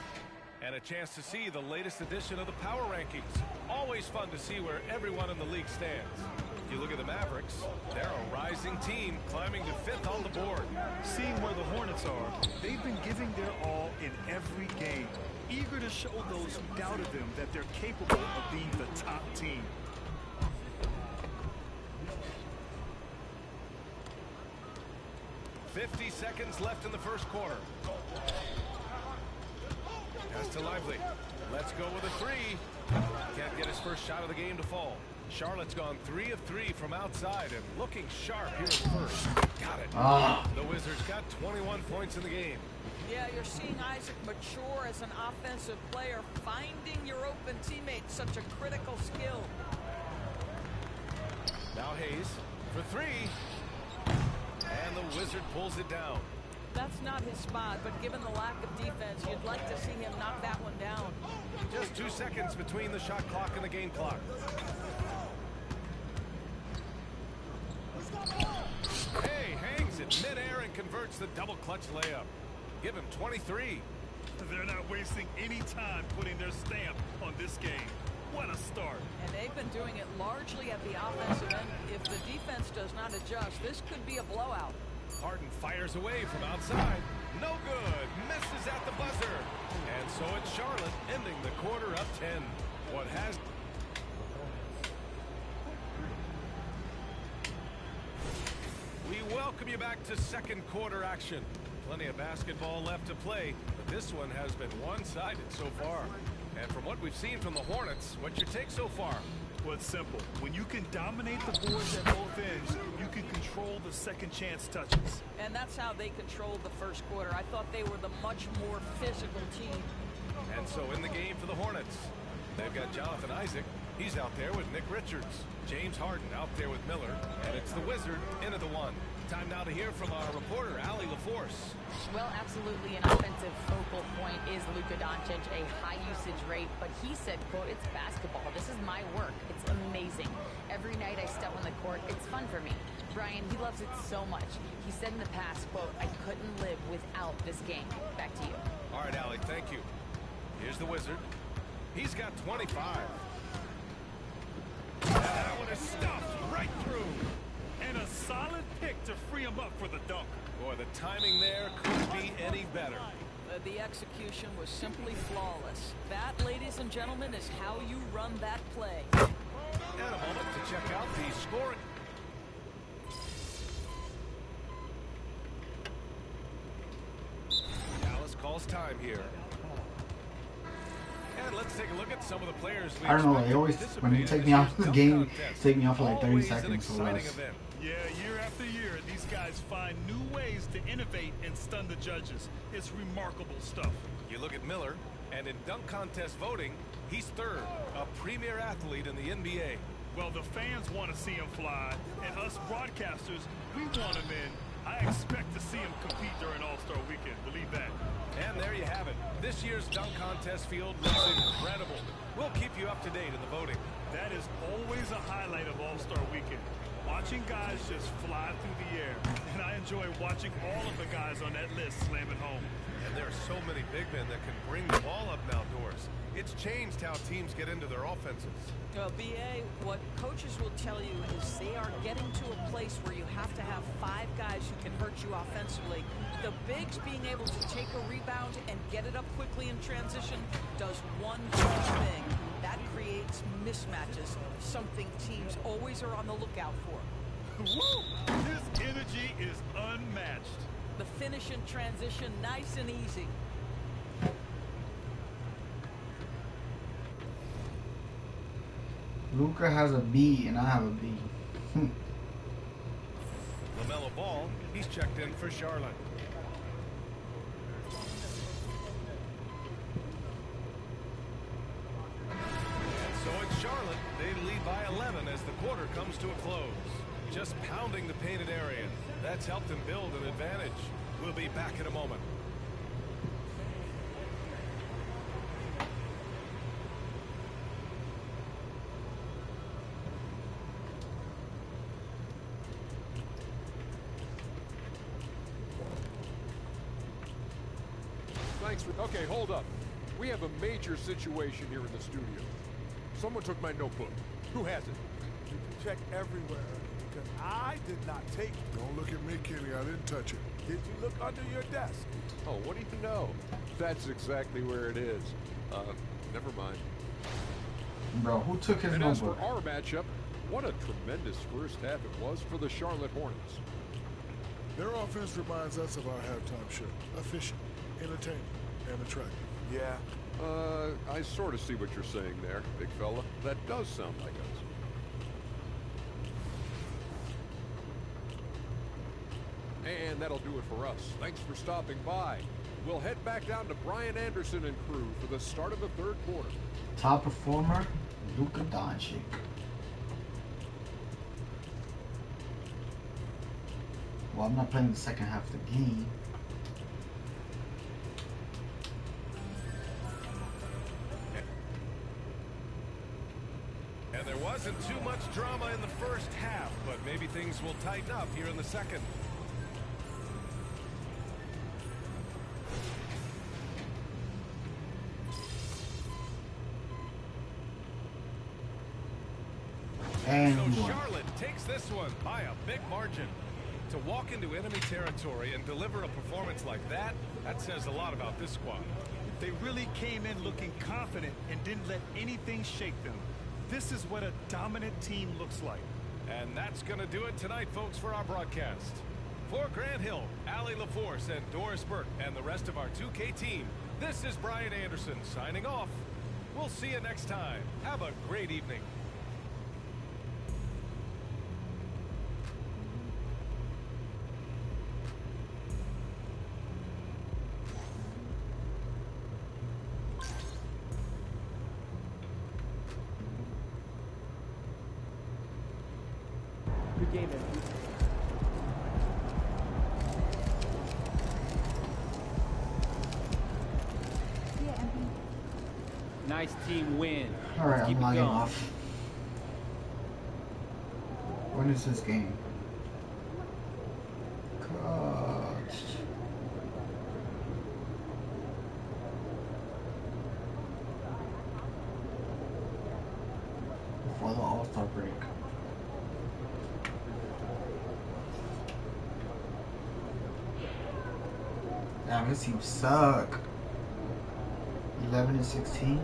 And a chance to see the latest edition of the power rankings. Always fun to see where everyone in the league stands. If you look at the Mavericks, they're a rising team climbing to 5th on the board.
Seeing where the Hornets are, they've been giving their all in every game, eager to show those who doubted them that they're capable of being the top team.
.50 seconds left in the first quarter. Pass to Lively. Let's go with a 3. Can't get his first shot of the game to fall. Charlotte's gone 3 of 3 from outside and looking sharp here at first. Got it. The Wizards got 21 points in the game.
Yeah, you're seeing Isaac mature as an offensive player. Finding your open teammates, such a critical skill.
Now Hayes for 3. And the Wizard pulls it down.
That's not his spot, but given the lack of defense, you'd like to see him knock that one down.
Just 2 seconds between the shot clock and the game clock. Hey, hangs it midair and converts the double clutch layup. Give him 23.
They're not wasting any time putting their stamp on this game. What a start.
And they've been doing it largely at the offensive end. If the defense does not adjust, this could be a blowout.
Harden fires away from outside. No good. Misses at the buzzer. And so it's Charlotte ending the quarter up 10. What has... We welcome you back to second quarter action. Plenty of basketball left to play, but this one has been one-sided so far. And from what we've seen from the Hornets, what's your take so far?
Well, it's simple. When you can dominate the boards at both ends, you can control the second chance touches.
And that's how they controlled the first quarter. I thought they were the much more physical team.
And so in the game for the Hornets, they've got Jonathan Isaac. He's out there with Nick Richards. James Harden out there with Miller. And it's the Wizard into the one. Time now to hear from our reporter, Allie LaForce.
Well, absolutely an offensive focal point is Luka Doncic, a high usage rate, but he said, quote, it's basketball. This is my work. It's amazing. Every night I step on the court, it's fun for me. Brian, he loves it so much. He said in the past, quote, I couldn't live without this game. Back to you.
All right, Allie, thank you. Here's the Wizard. He's got 25. And that one is stuffed right through.
And a solid pick to free him up for the dunk.
Boy, the timing there couldn't be any better.
The execution was simply flawless. That, ladies and gentlemen, is how you run that play.
And a moment to check out the scoring. Dallas calls time here. And let's take a look at some of the players we
I don't know, they always, when they take me off the game, take me off for like 30 seconds or less.
Yeah, year after year, these guys find new ways to innovate and stun the judges. It's remarkable stuff.
You look at Miller, and in dunk contest voting, he's third, a premier athlete in the NBA.
Well, the fans want to see him fly, and us broadcasters, we want him in. I expect to see him compete during All-Star Weekend, believe that.
And there you have it. This year's dunk contest field looks incredible. We'll keep you up to date in the voting.
That is always a highlight of All-Star Weekend. Watching guys just fly through the air. And I enjoy watching all of the guys on that list slam it home.
And there are so many big men that can bring the ball up and outdoors. It's changed how teams get into their offenses.
BA, what coaches will tell you is they are getting to a place where you have to have 5 guys who can hurt you offensively. The bigs being able to take a rebound and get it up quickly in transition does one huge thing. That creates mismatches, something teams always are on the lookout for.
Woo! His energy is unmatched.
The finish in transition, nice and easy.
Luka has a B and I have a B.
LaMelo Ball, he's checked in for Charlotte. And so it's Charlotte. They lead by 11 as the quarter comes to a close. Just pounding the painted area. That's helped them build an advantage. We'll be back in a moment.
Thanks for... Okay, hold up. We have a major situation here in the studio. Someone took my notebook. Who has it?
You can check everywhere, because I did not take it.
Don't look at me, Kenny. I didn't touch it.
Did you look under your desk?
Oh, what do you know? That's exactly where it is. Never mind.
Bro, who took his
and
notebook?
As for our matchup, what a tremendous first half it was for the Charlotte Hornets.
Their offense reminds us of our halftime show. Efficient, entertaining, and attractive.
Yeah.
I sort of see what you're saying there, big fella. That does sound like us. And that'll do it for us. Thanks for stopping by. We'll head back down to Brian Anderson and crew for the start of the third quarter.
Top performer, Luka Doncic. Well, I'm not playing the second half of the game.
And there wasn't too much drama in the first half, but maybe things will tighten up here in the second.
And
so Charlotte takes this one by a big margin. To walk into enemy territory and deliver a performance like that, that says a lot about this squad.
They really came in looking confident and didn't let anything shake them. This is what a dominant team looks like.
And that's going to do it tonight, folks, for our broadcast. For Grant Hill, Allie LaForce, and Doris Burke, and the rest of our 2K team, this is Brian Anderson signing off. We'll see you next time. Have a great evening.
game MVP.
Nice team win.
Alright,
Let's keep
I'm
it
logging
going.
off. When is this game? Gosh. Before the All-Star break. Damn, this team suck. 11-16.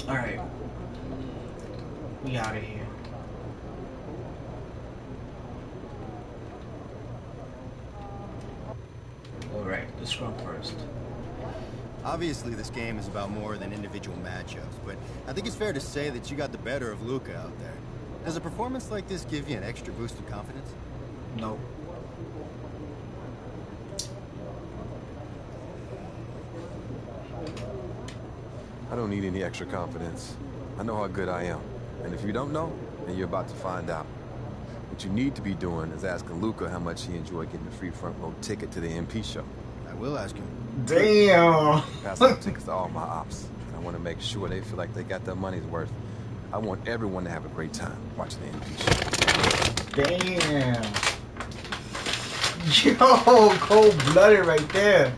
Alright. We out of here. Alright, the scrum first.
Obviously, this game is about more than individual matchups, but I think it's fair to say that you got the better of Luka out there. Does a performance like this give you an extra boost of confidence?
No.
I don't need any extra confidence. I know how good I am. And if you don't know, then you're about to find out. What you need to be doing is asking Luka how much he enjoyed getting a free front row ticket to the MP show.
I will ask him.
Damn!
Pass out tickets to all my ops. I want to make sure they feel like they got their money's worth. I want everyone to have a great time watching the MP show.
Damn! Yo, cold-blooded right there.